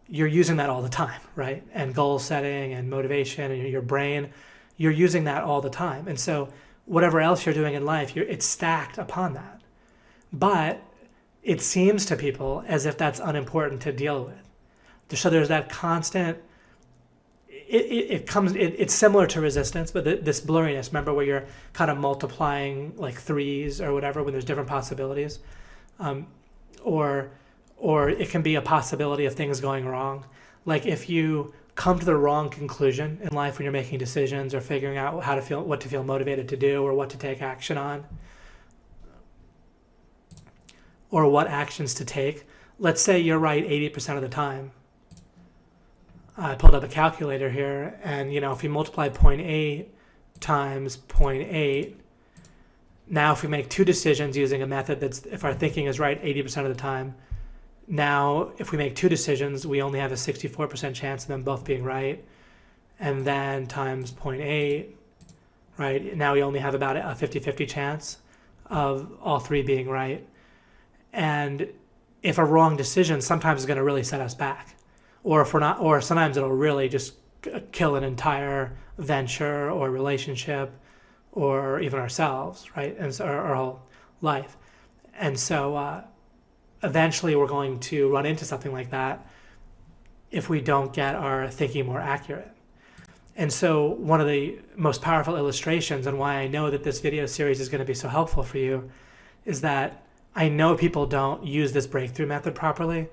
you're using that all the time, right? And goal setting and motivation and your brain, you're using that all the time. And so whatever else you're doing in life, it's stacked upon that. But it seems to people as if that's unimportant to deal with. So there's that constant, it's similar to resistance, but this blurriness, remember, where you're kind of multiplying like threes or whatever when there's different possibilities. Or it can be a possibility of things going wrong. Like if you come to the wrong conclusion in life when you're making decisions or figuring out what to feel motivated to do or what to take action on, or what actions to take. Let's say you're right 80% of the time. I pulled up a calculator here, and if you multiply zero point 0.8 times 0.8, now if we make two decisions using a method that's, if our thinking is right 80% of the time, now if we make two decisions, we only have a 64% chance of them both being right. And then times 0.8, right? Now we only have about a 50-50 chance of all three being right. And if a wrong decision sometimes is going to really set us back, or if we're not, or sometimes it'll really just kill an entire venture or relationship, or even ourselves, right? And so our whole life. And so eventually we're going to run into something like that if we don't get our thinking more accurate. And so one of the most powerful illustrations, and why I know that this video series is going to be so helpful for you, is that I know people don't use this breakthrough method properly,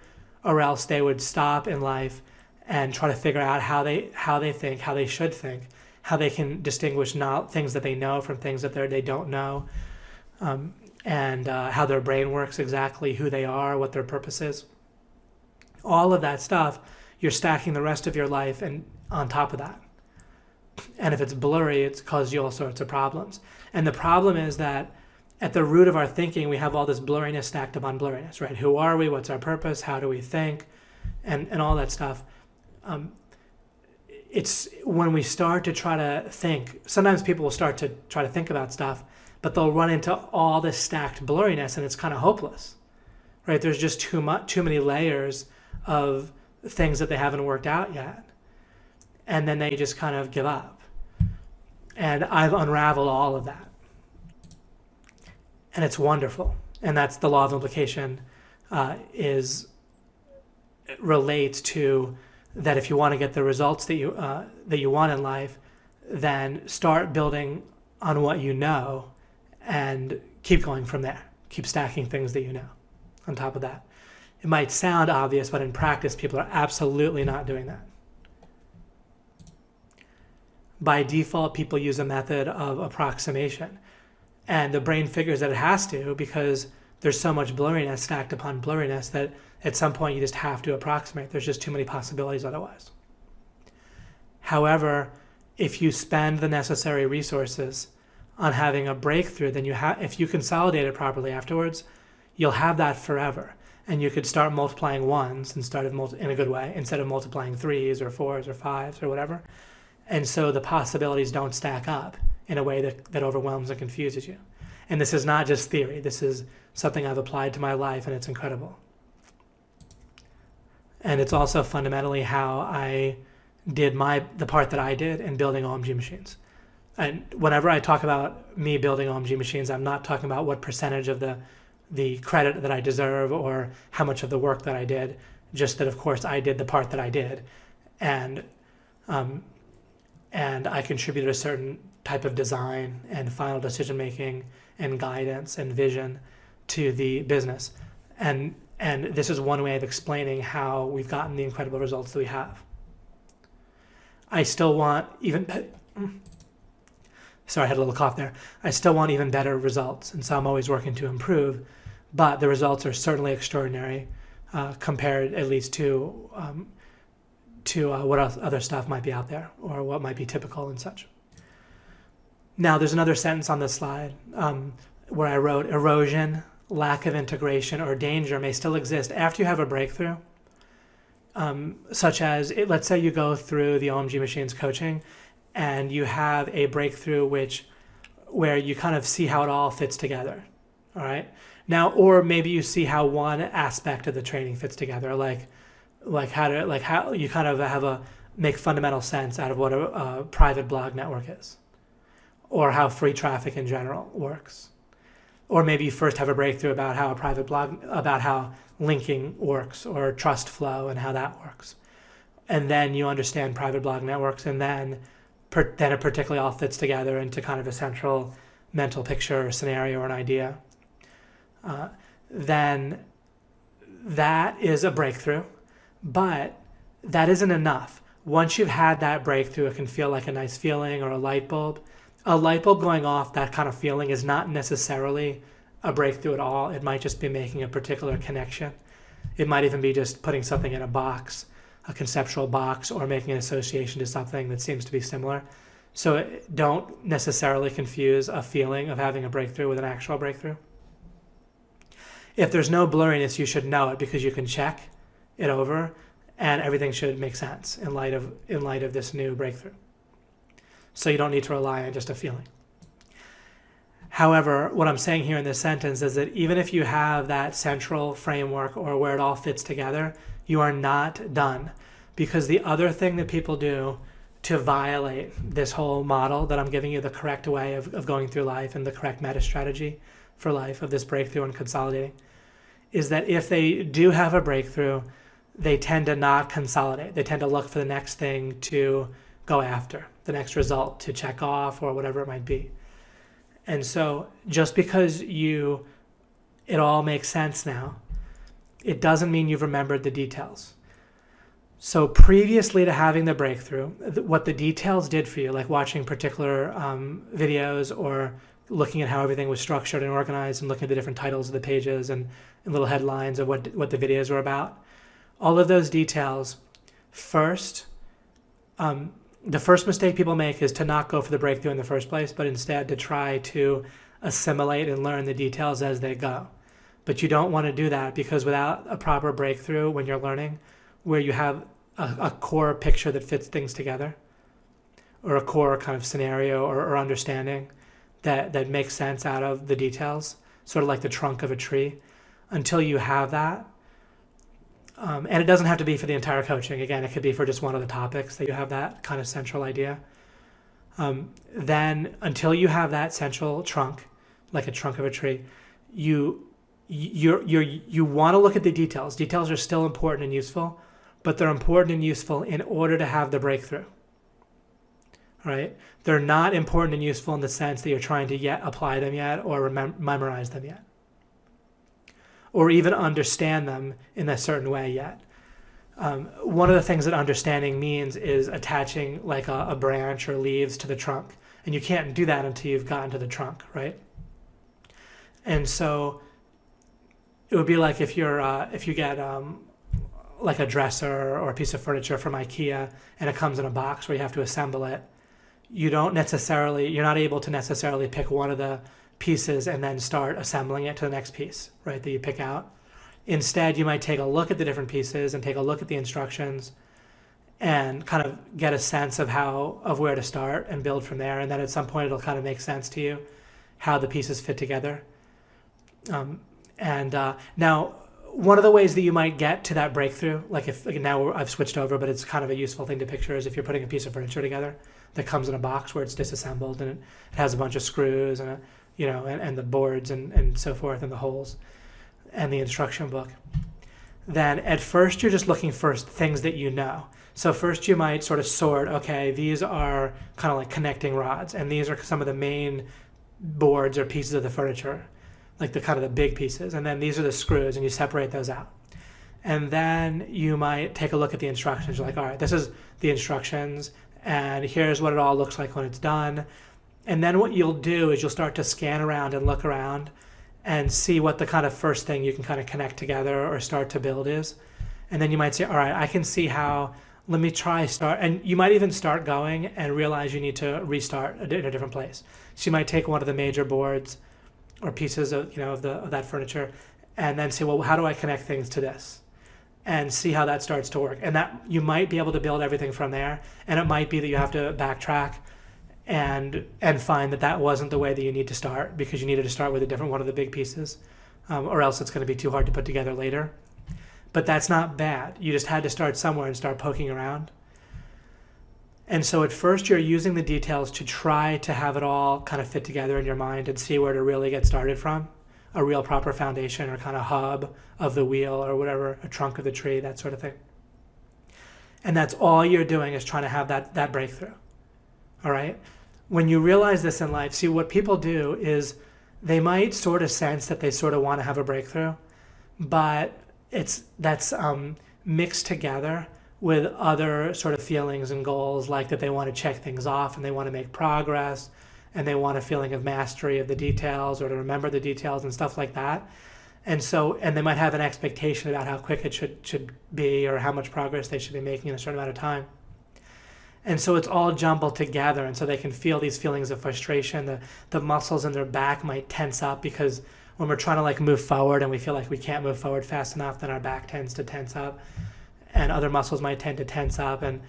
or else they would stop in life and try to figure out how they think, how they should think, how they can distinguish things that they know from things that they don't know, and how their brain works exactly, who they are, what their purpose is. All of that stuff, you're stacking the rest of your life and on top of that. And if it's blurry, it's caused you all sorts of problems. And the problem is that at the root of our thinking, we have all this blurriness stacked upon blurriness, right? Who are we? What's our purpose? How do we think? And all that stuff. It's when we start to try to think, sometimes people will start to try to think about stuff, but they'll run into all this stacked blurriness, and it's kind of hopeless, right? There's just too many layers of things that they haven't worked out yet. And then they just kind of give up. And I've unraveled all of that. And it's wonderful. And that's the law of implication relates to that if you want to get the results that you want in life, then start building on what you know and keep going from there. Keep stacking things that you know on top of that. It might sound obvious, but in practice, people are absolutely not doing that. By default, people use a method of approximation. And the brain figures that it has to, because there's so much blurriness stacked upon blurriness that at some point you just have to approximate. There's just too many possibilities otherwise. However, if you spend the necessary resources on having a breakthrough, then if you consolidate it properly afterwards, you'll have that forever. And you could start multiplying ones in a good way, instead of multiplying threes or fours or fives or whatever. And so the possibilities don't stack up in a way that overwhelms and confuses you. And this is not just theory. This is something I've applied to my life, and it's incredible. And it's also fundamentally how I did the part that I did in building OMG machines. And whenever I talk about me building OMG machines, I'm not talking about what percentage of the credit that I deserve or how much of the work that I did, just that, of course, I did the part that I did. And I contributed a certain type of design and final decision-making and guidance and vision to the business. And this is one way of explaining how we've gotten the incredible results that we have. I still want sorry, I had a little cough there. I still want even better results, and so I'm always working to improve, but the results are certainly extraordinary compared at least to what other stuff might be out there or what might be typical and such. Now, there's another sentence on this slide where I wrote, erosion, lack of integration, or danger may still exist after you have a breakthrough, such as, let's say you go through the OMG Machines coaching and you have a breakthrough where you kind of see how it all fits together, all right? Now, or maybe you see how one aspect of the training fits together, like how you kind of make fundamental sense out of what a private blog network is, or how free traffic in general works. Or maybe you first have a breakthrough about how about how linking works, or trust flow and how that works. And then you understand private blog networks, and then it particularly all fits together into kind of a central mental picture or scenario or an idea. Then that is a breakthrough. But that isn't enough. Once you've had that breakthrough, it can feel like a nice feeling or a light bulb. A light bulb going off, that kind of feeling, is not necessarily a breakthrough at all. It might just be making a particular connection. It might even be just putting something in a box, a conceptual box, or making an association to something that seems to be similar. So don't necessarily confuse a feeling of having a breakthrough with an actual breakthrough. If there's no blurriness, you should know it because you can check it over and everything should make sense in light of this new breakthrough. So you don't need to rely on just a feeling. However, what I'm saying here in this sentence is that even if you have that central framework or where it all fits together, you are not done. Because the other thing that people do to violate this whole model that I'm giving you, the correct way of going through life and the correct meta strategy for life of this breakthrough and consolidating, is that if they do have a breakthrough, they tend to not consolidate. They tend to look for the next thing to go after, the next result to check off or whatever it might be. And so just because it all makes sense now, it doesn't mean you've remembered the details. So previously to having the breakthrough, what the details did for you, like watching particular videos or looking at how everything was structured and organized and looking at the different titles of the pages and little headlines of what the videos were about, all of those details, the first mistake people make is to not go for the breakthrough in the first place, but instead to try to assimilate and learn the details as they go. But you don't want to do that because without a proper breakthrough when you're learning, where you have a core picture that fits things together, or a core kind of scenario or understanding that makes sense out of the details, sort of like the trunk of a tree, until you have that. And it doesn't have to be for the entire coaching. Again, it could be for just one of the topics that you have that kind of central idea. Then until you have that central trunk, like a trunk of a tree, you want to look at the details. Details are still important and useful, but they're important and useful in order to have the breakthrough. Right? They're not important and useful in the sense that you're trying to yet apply them yet or memorize them yet, or even understand them in a certain way yet. One of the things that understanding means is attaching like a branch or leaves to the trunk. And you can't do that until you've gotten to the trunk, right? And so it would be like if you get like a dresser or a piece of furniture from IKEA and it comes in a box where you have to assemble it, you're not able to necessarily pick one of the pieces and then start assembling it to the next piece, right, that you pick out. Instead, you might take a look at the different pieces and take a look at the instructions and kind of get a sense of where to start and build from there. And then at some point, it'll kind of make sense to you how the pieces fit together. Now, one of the ways that you might get to that breakthrough, now I've switched over, but it's kind of a useful thing to picture, is if you're putting a piece of furniture together that comes in a box where it's disassembled and it has a bunch of screws and and the boards and so forth and the holes and the instruction book. Then at first you're just looking for things that you know. So first you might sort of sort, okay, these are kind of like connecting rods and these are some of the main boards or pieces of the furniture, like the kind of the big pieces, and then these are the screws and you separate those out. And then you might take a look at the instructions. You're like, all right, this is the instructions and here's what it all looks like when it's done. And then what you'll do is you'll start to scan around and look around and see what the kind of first thing you can kind of connect together or start to build is. And then you might say, all right, I can see how, let me try start. And you might even start going and realize you need to restart in a different place. So you might take one of the major boards or pieces of that furniture and then say, well, how do I connect things to this? And see how that starts to work. And that you might be able to build everything from there. And it might be that you have to backtrack and find that wasn't the way that you need to start because you needed to start with a different one of the big pieces, or else it's going to be too hard to put together later. But that's not bad. You just had to start somewhere and start poking around. And so at first you're using the details to try to have it all kind of fit together in your mind and see where to really get started from, a real proper foundation or kind of hub of the wheel or whatever, a trunk of the tree, that sort of thing. And that's all you're doing is trying to have that breakthrough, all right? When you realize this in life, see what people do is they might sort of sense that they sort of want to have a breakthrough, but that's mixed together with other sort of feelings and goals, like that they want to check things off and they want to make progress and they want a feeling of mastery of the details or to remember the details and stuff like that. And they might have an expectation about how quick it should be or how much progress they should be making in a certain amount of time. And so it's all jumbled together, and so they can feel these feelings of frustration. The muscles in their back might tense up because when we're trying to like move forward and we feel like we can't move forward fast enough, then our back tends to tense up, and other muscles might tend to tense up, and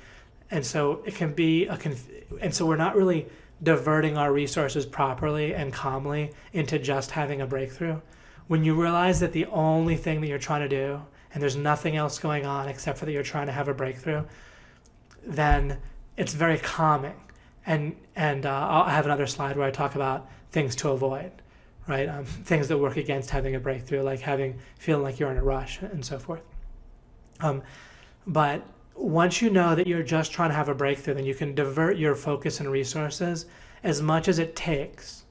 so it can be and so we're not really diverting our resources properly and calmly into just having a breakthrough. When you realize that the only thing that you're trying to do, and there's nothing else going on except for that you're trying to have a breakthrough, then it's very calming. And I'll have another slide where I talk about things to avoid, right? Things that work against having a breakthrough, like feeling like you're in a rush and so forth. But once you know that you're just trying to have a breakthrough, then you can divert your focus and resources as much as it takes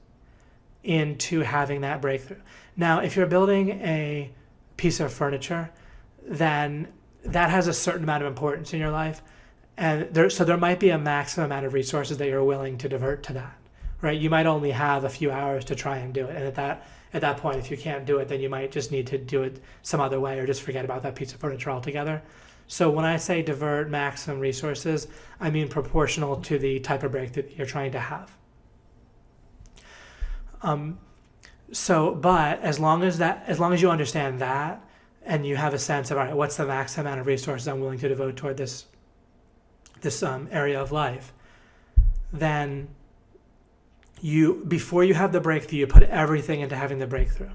into having that breakthrough. Now, if you're building a piece of furniture, then that has a certain amount of importance in your life. And there might be a maximum amount of resources that you're willing to divert to that, right? You might only have a few hours to try and do it. And at that point, if you can't do it, then you might just need to do it some other way or just forget about that piece of furniture altogether. So when I say divert maximum resources, I mean proportional to the type of breakthrough that you're trying to have. But as long as you understand that, and you have a sense of, all right, what's the maximum amount of resources I'm willing to devote toward this area of life, then before you have the breakthrough, you put everything into having the breakthrough.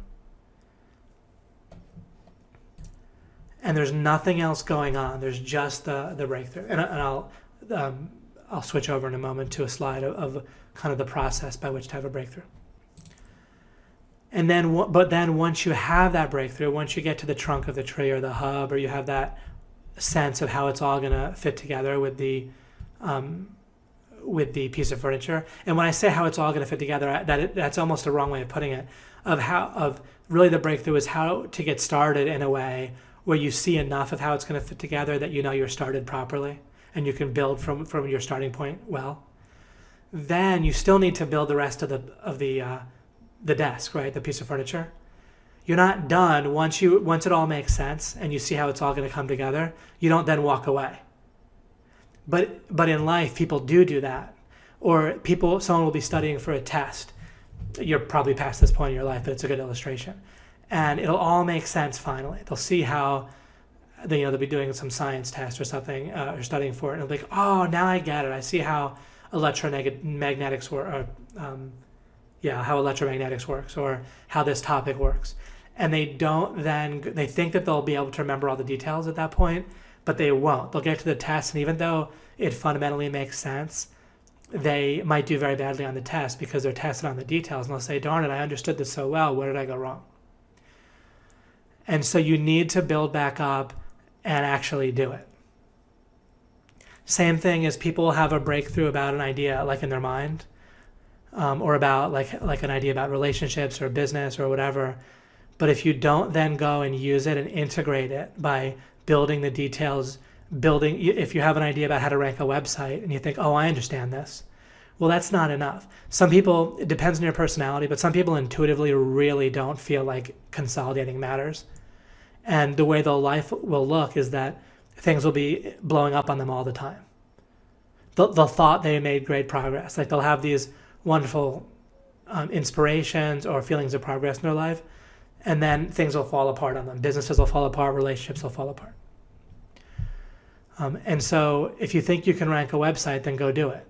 And there's nothing else going on. There's just the breakthrough. And I'll switch over in a moment to a slide of kind of the process by which to have a breakthrough. And then, but then once you have that breakthrough, once you get to the trunk of the tree or the hub, or you have that sense of how it's all going to fit together with the piece of furniture. And when I say how it's all going to fit together, that's almost the wrong way of putting it. Of really the breakthrough is how to get started in a way where you see enough of how it's going to fit together that you know you're started properly and you can build from your starting point well. Then you still need to build the rest of the desk, right? The piece of furniture. You're not done once it all makes sense and you see how it's all going to come together. You don't then walk away. But in life, people do that. Or someone will be studying for a test. You're probably past this point in your life, but it's a good illustration. And it'll all make sense finally. They'll see how they'll be doing some science test or something, or studying for it, and they'll be like, oh, now I get it. I see how electromagnetics work. How electromagnetics works, or how this topic works. And they think that they'll be able to remember all the details at that point, but they won't. They'll get to the test, and even though it fundamentally makes sense, they might do very badly on the test because they're tested on the details, and they'll say, darn it, I understood this so well, where did I go wrong? And so you need to build back up and actually do it. Same thing as people have a breakthrough about an idea like in their mind, or about like an idea about relationships or business or whatever. But if you don't then go and use it and integrate it by building the details, if you have an idea about how to rank a website and you think, oh, I understand this. Well, that's not enough. Some people, it depends on your personality, but some people intuitively really don't feel like consolidating matters. And the way their life will look is that things will be blowing up on them all the time. They'll thought they made great progress. Like they'll have these wonderful inspirations or feelings of progress in their life, and then things will fall apart on them. Businesses will fall apart, relationships will fall apart. And so if you think you can rank a website, then go do it,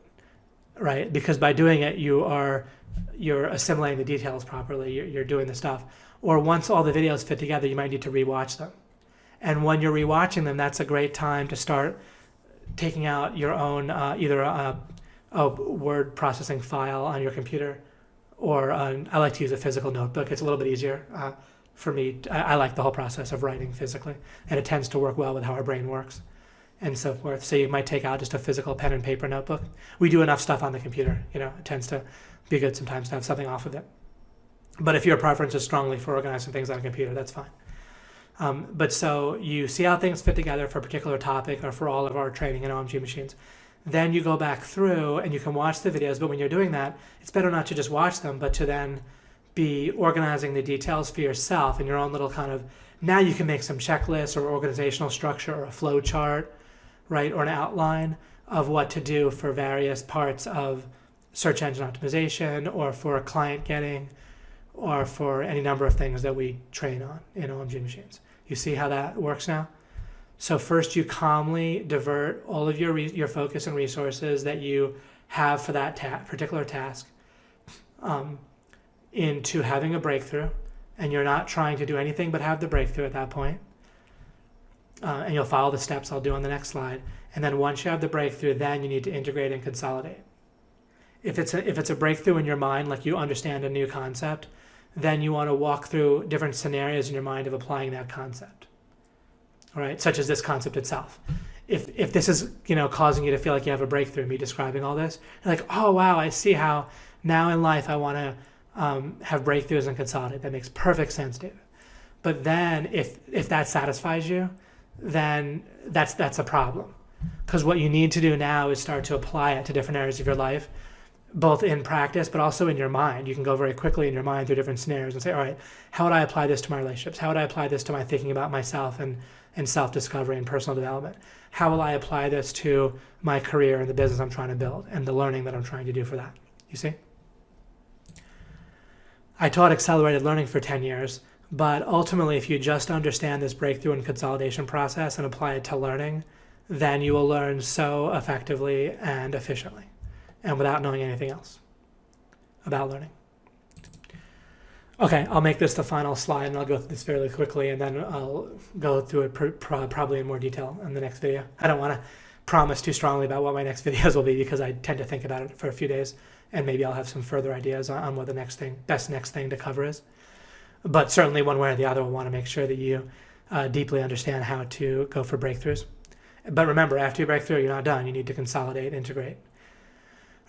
right? Because by doing it, you're assimilating the details properly. You're doing the stuff. Or once all the videos fit together, you might need to rewatch them. And when you're rewatching them, that's a great time to start taking out your own either a word processing file on your computer, or I like to use a physical notebook. It's a little bit easier for me. I like the whole process of writing physically, and it tends to work well with how our brain works and so forth. So you might take out just a physical pen and paper notebook. We do enough stuff on the computer, it tends to be good sometimes to have something off of it. But if your preference is strongly for organizing things on a computer, that's fine. But so you see how things fit together for a particular topic or for all of our training in OMG machines. then you go back through and you can watch the videos. But when you're doing that, it's better not to just watch them, but to then be organizing the details for yourself in your own little kind of, now you can make some checklists or organizational structure or a flow chart, right? Or an outline of what to do for various parts of search engine optimization or for client getting or for any number of things that we train on in OMG machines. You see how that works now? So first you calmly divert all of your focus and resources that you have for that particular task into having a breakthrough, and you're not trying to do anything but have the breakthrough at that point. And you'll follow the steps I'll do on the next slide. And then once you have the breakthrough, then you need to integrate and consolidate. If it's a breakthrough in your mind, like you understand a new concept, then you want to walk through different scenarios in your mind of applying that concept. All right, such as this concept itself. If this is, causing you to feel like you have a breakthrough, me describing all this, you're like, oh wow, I see how now in life I want to have breakthroughs and consolidate. That makes perfect sense, David. But then if that satisfies you, then that's a problem. Because what you need to do now is start to apply it to different areas of your life, both in practice, but also in your mind. You can go very quickly in your mind through different scenarios and say, all right, how would I apply this to my relationships? How would I apply this to my thinking about myself and self-discovery and personal development? How will I apply this to my career and the business I'm trying to build and the learning that I'm trying to do for that? You see? I taught accelerated learning for 10 years, but ultimately, if you just understand this breakthrough and consolidation process and apply it to learning, then you will learn so effectively and efficiently and without knowing anything else about learning. Okay, I'll make this the final slide and I'll go through this fairly quickly and then I'll go through it probably in more detail in the next video. I don't want to promise too strongly about what my next videos will be because I tend to think about it for a few days and maybe I'll have some further ideas on what the next thing to cover is. But certainly one way or the other, we'll want to make sure that you deeply understand how to go for breakthroughs. But remember, after you break through, you're not done. You need to consolidate, integrate.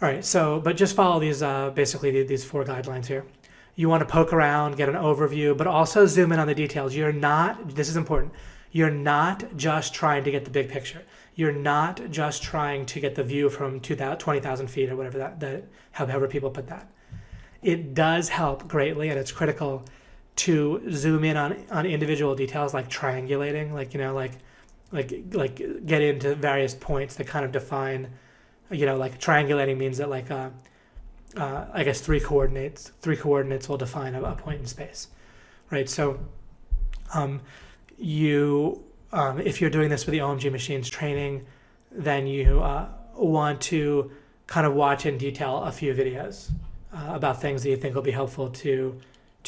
All right, but just follow these, basically these 4 guidelines here. You want to poke around, get an overview, but also zoom in on the details. This is important, you're not just trying to get the big picture. You're not just trying to get the view from 20,000 feet or whatever however people put that. It does help greatly, and it's critical to zoom in on individual details like triangulating, like get into various points that kind of define, like triangulating means that I guess three coordinates will define a point in space, right? So if you're doing this with the OMG machines training, then you want to kind of watch in detail a few videos about things that you think will be helpful to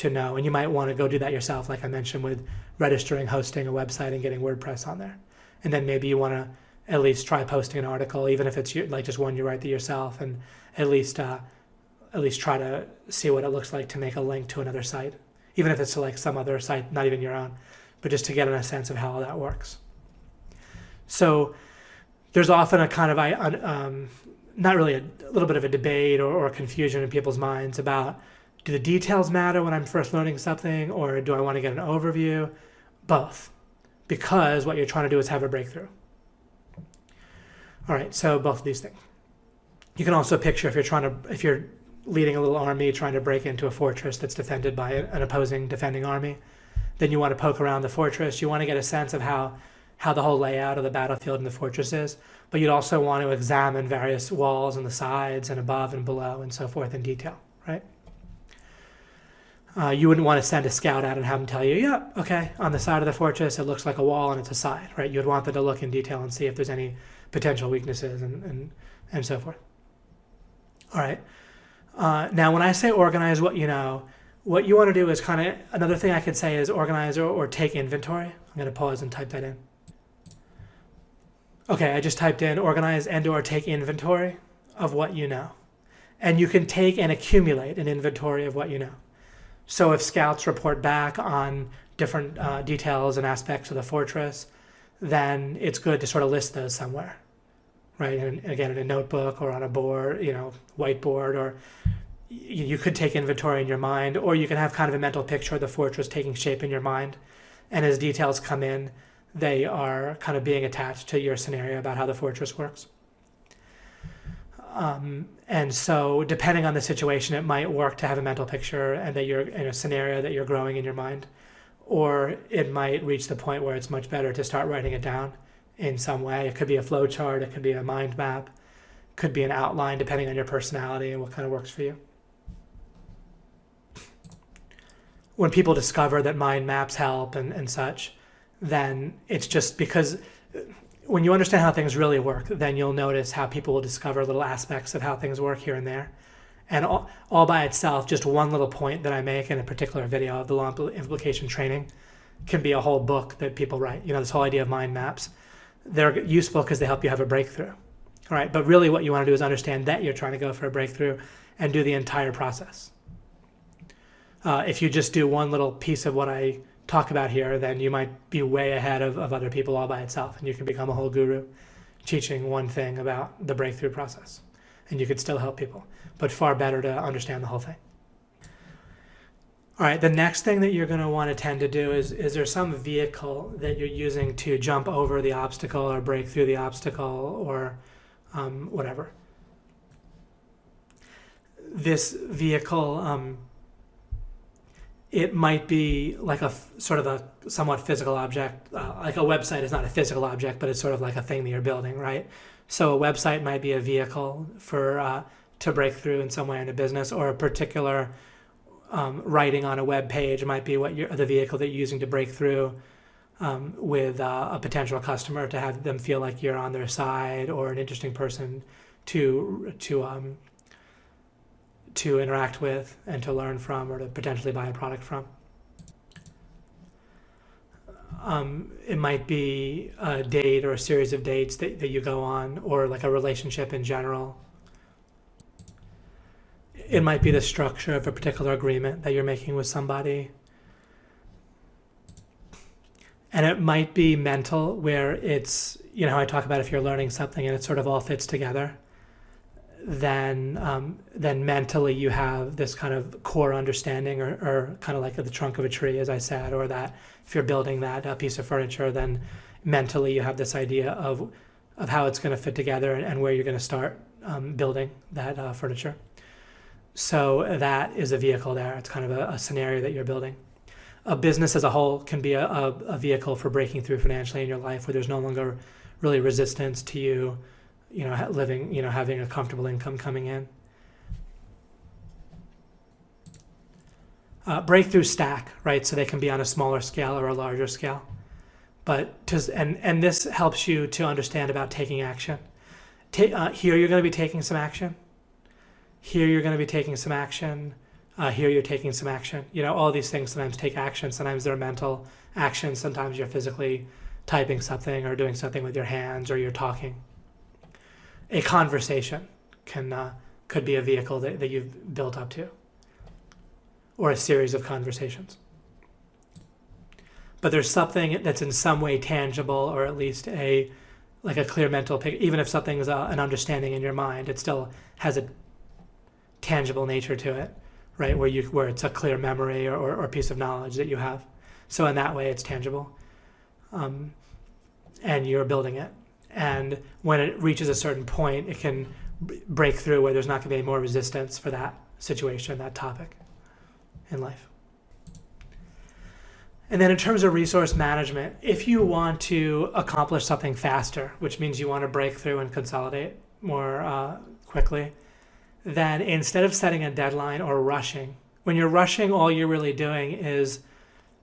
know. And you might want to go do that yourself, like I mentioned, with registering, hosting a website and getting WordPress on there. And then maybe you want to at least try posting an article, even if it's like just one you write yourself, and at least try to see what it looks like to make a link to another site, even if it's to like some other site, not even your own, but just to get a sense of how that works. So there's often a kind of not really a little bit of a debate or confusion in people's minds about, do the details matter when I'm first learning something, or do I want to get an overview? Both, because what you're trying to do is have a breakthrough. All right, so both of these things. You can also picture if you're leading a little army trying to break into a fortress that's defended by an opposing defending army, then you want to poke around the fortress. You want to get a sense of how the whole layout of the battlefield and the fortress is, but you'd also want to examine various walls and the sides and above and below and so forth in detail, right? You wouldn't want to send a scout out and have them tell you, yeah, okay, on the side of the fortress it looks like a wall and it's a side, right? You'd want them to look in detail and see if there's any potential weaknesses and so forth. All right. Now, when I say organize what you know, what you want to do is kind of, another thing I could say is organize or take inventory. I'm going to pause and type that in. Okay, I just typed in organize and or take inventory of what you know. And you can take and accumulate an inventory of what you know. So if scouts report back on different details and aspects of the fortress, then it's good to sort of list those somewhere, right? And again, in a notebook or on a board, whiteboard, or you could take inventory in your mind, or you can have kind of a mental picture of the fortress taking shape in your mind. And as details come in, they are kind of being attached to your scenario about how the fortress works. And so depending on the situation, it might work to have a mental picture and that you're in a scenario that you're growing in your mind, or it might reach the point where it's much better to start writing it down in some way. It could be a flow chart, it could be a mind map, could be an outline depending on your personality and what kind of works for you. When people discover that mind maps help and such, then it's just because when you understand how things really work, then you'll notice how people will discover little aspects of how things work here and there. And all by itself, just one little point that I make in a particular video of the law implication training can be a whole book that people write. You know, this whole idea of mind maps. They're useful because they help you have a breakthrough. All right, but really what you want to do is understand that you're trying to go for a breakthrough and do the entire process. If you just do one little piece of what I talk about here, then you might be way ahead of other people all by itself, and you can become a whole guru teaching one thing about the breakthrough process, and you could still help people, but far better to understand the whole thing. All right, the next thing that you're going to want to tend to do is there some vehicle that you're using to jump over the obstacle or break through the obstacle or whatever. This vehicle, it might be like a sort of a somewhat physical object. Like a website is not a physical object, but it's sort of like a thing that you're building, right? So a website might be a vehicle for to break through in some way in a business, or a particular writing on a web page might be the vehicle that you're using to break through with a potential customer, to have them feel like you're on their side or an interesting person to interact with and to learn from, or to potentially buy a product from. It might be a date or a series of dates that you go on, or like a relationship in general. It might be the structure of a particular agreement that you're making with somebody. And it might be mental, where it's, you know, how I talk about if you're learning something and it sort of all fits together, then mentally you have this kind of core understanding, or kind of like the trunk of a tree, as I said, or that if you're building that piece of furniture, then mentally you have this idea of how it's going to fit together and where you're going to start building that furniture. So that is a vehicle there. It's kind of a scenario that you're building. A business as a whole can be a vehicle for breaking through financially in your life, where there's no longer really resistance to you, living, having a comfortable income coming in. Breakthrough stack, right? So they can be on a smaller scale or a larger scale. But and this helps you to understand about taking action. Here you're going to be taking some action. Here you're going to be taking some action. Here you're taking some action. All these things sometimes take action. Sometimes they're mental actions. Sometimes you're physically typing something or doing something with your hands, or you're talking. A conversation could be a vehicle that you've built up to, or a series of conversations. But there's something that's in some way tangible, or at least like a clear mental picture. Even if something's an understanding in your mind, it still has a tangible nature to it, right? Where it's a clear memory or a piece of knowledge that you have. So in that way, it's tangible, and you're building it. And when it reaches a certain point, it can break through where there's not going to be any more resistance for that situation, that topic in life. And then in terms of resource management, if you want to accomplish something faster, which means you want to break through and consolidate more quickly, then instead of setting a deadline or rushing, when you're rushing, all you're really doing is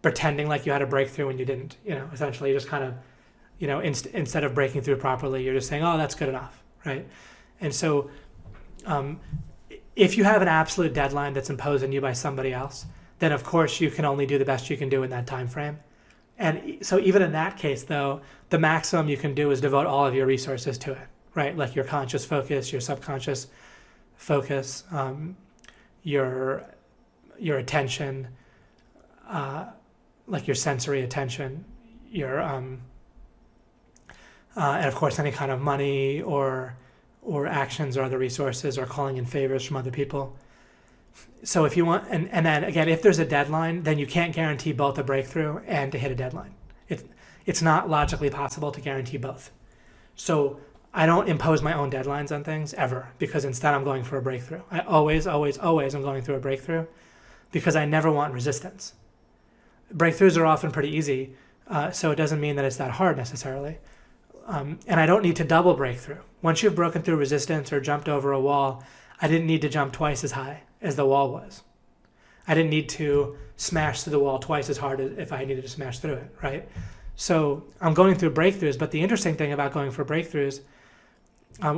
pretending like you had a breakthrough when you didn't. Essentially, you just kind of, instead of breaking through properly, you're just saying, oh, that's good enough, right? And so if you have an absolute deadline that's imposed on you by somebody else, then of course you can only do the best you can do in that time frame. And so even in that case, though, the maximum you can do is devote all of your resources to it, right? Like your conscious focus, your subconscious focus, your attention, like your sensory attention, your and of course any kind of money or actions or other resources, or calling in favors from other people. So if you want, and then again, if there's a deadline, then you can't guarantee both a breakthrough and to hit a deadline. It's not logically possible to guarantee both. So I don't impose my own deadlines on things ever, because instead I'm going for a breakthrough. I always, always, always am going through a breakthrough because I never want resistance. Breakthroughs are often pretty easy, so it doesn't mean that it's that hard necessarily. And I don't need to double breakthrough. Once you've broken through resistance or jumped over a wall, I didn't need to jump twice as high as the wall was. I didn't need to smash through the wall twice as hard as if I needed to smash through it, right? So I'm going through breakthroughs, but the interesting thing about going for breakthroughs,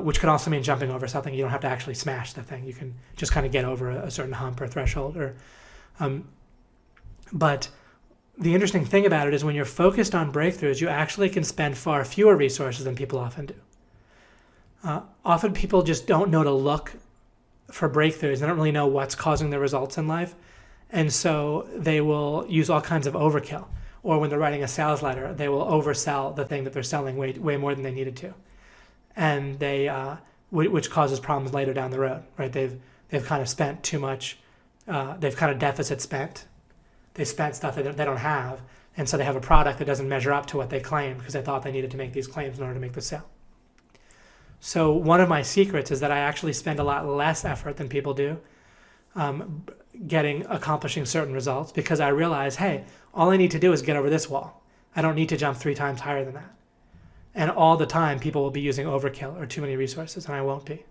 which could also mean jumping over something, you don't have to actually smash the thing. You can just kind of get over a certain hump or threshold. But the interesting thing about it is when you're focused on breakthroughs, you actually can spend far fewer resources than people often do. Often people just don't know to look for breakthroughs. They don't really know what's causing their results in life. And so they will use all kinds of overkill. Or when they're writing a sales letter, they will oversell the thing that they're selling way more than they needed to. And which causes problems later down the road, right? They've kind of spent too much, they've kind of deficit spent. They spent stuff that they don't have, and so they have a product that doesn't measure up to what they claimed because they thought they needed to make these claims in order to make the sale. So one of my secrets is that I actually spend a lot less effort than people do accomplishing certain results, because I realize, hey, all I need to do is get over this wall. I don't need to jump 3 times higher than that. And all the time, people will be using overkill or too many resources, and I won't be.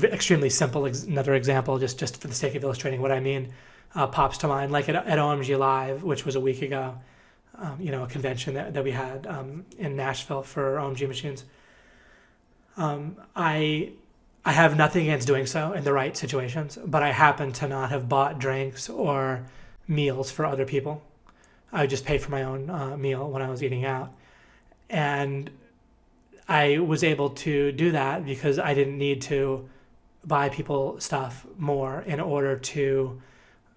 Extremely simple, another example, just for the sake of illustrating what I mean, pops to mind. Like at OMG Live, which was a week ago, a convention that we had in Nashville for OMG machines. I have nothing against doing so in the right situations, but I happen to not have bought drinks or meals for other people. I just paid for my own meal when I was eating out. And I was able to do that because I didn't need to buy people stuff more in order to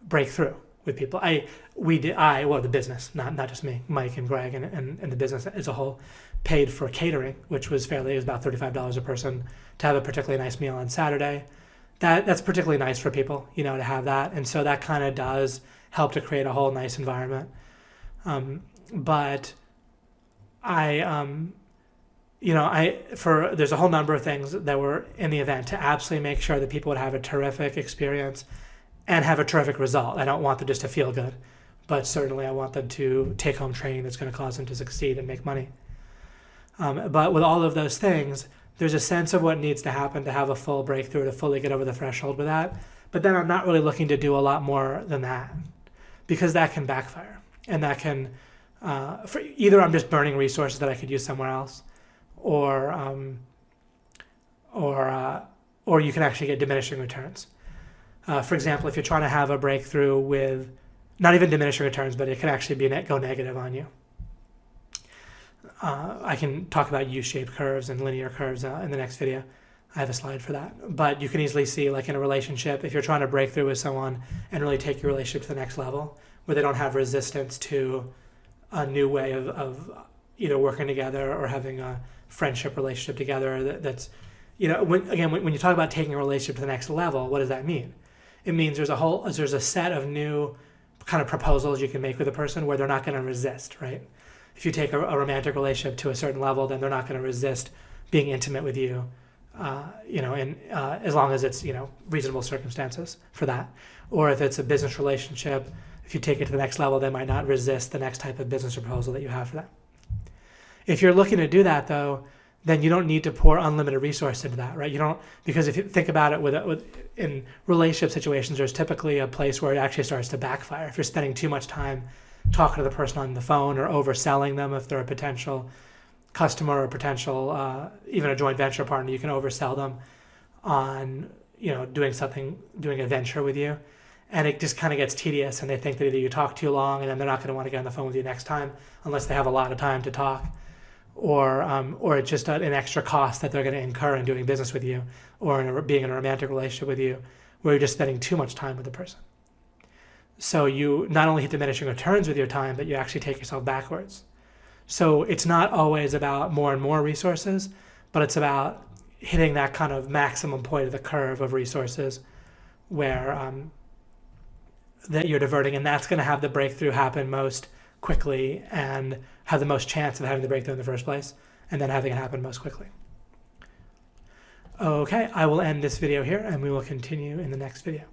break through with people. The business, not just me, Mike and Greg and the business as a whole, paid for catering, which was about $35 a person to have a particularly nice meal on Saturday. That's particularly nice for people, to have that. And so that kind of does help to create a whole nice environment. But there's a whole number of things that were in the event to absolutely make sure that people would have a terrific experience and have a terrific result. I don't want them just to feel good, but certainly I want them to take home training that's going to cause them to succeed and make money. But with all of those things, there's a sense of what needs to happen to have a full breakthrough, to fully get over the threshold with that. But then I'm not really looking to do a lot more than that, because that can backfire. And that can, either I'm just burning resources that I could use somewhere else, or you can actually get diminishing returns. For example, if you're trying to have a breakthrough with not even diminishing returns, but it can actually go negative on you. I can talk about U-shaped curves and linear curves in the next video. I have a slide for that. But you can easily see, like in a relationship, if you're trying to break through with someone and really take your relationship to the next level, where they don't have resistance to a new way of either working together or having a friendship relationship together, that's, when you talk about taking a relationship to the next level, what does that mean? It means there's a set of new kind of proposals you can make with a person where they're not going to resist, right? If you take a romantic relationship to a certain level, then they're not going to resist being intimate with you, as long as it's, reasonable circumstances for that. Or if it's a business relationship, if you take it to the next level, they might not resist the next type of business proposal that you have for them. If you're looking to do that, though, then you don't need to pour unlimited resource into that, right? You don't, because if you think about it in relationship situations, there's typically a place where it actually starts to backfire. If you're spending too much time talking to the person on the phone or overselling them, if they're a potential customer or potential, even a joint venture partner, you can oversell them on, doing a venture with you. And it just kind of gets tedious, and they think that either you talk too long and then they're not going to want to get on the phone with you next time unless they have a lot of time to talk, or it's just an extra cost that they're going to incur in doing business with you, or being in a romantic relationship with you, where you're just spending too much time with the person. So you not only hit diminishing returns with your time, but you actually take yourself backwards. So it's not always about more and more resources, but it's about hitting that kind of maximum point of the curve of resources where that you're diverting, and that's going to have the breakthrough happen most quickly and have the most chance of having the breakthrough in the first place, and then having it happen most quickly. Okay, I will end this video here, and we will continue in the next video.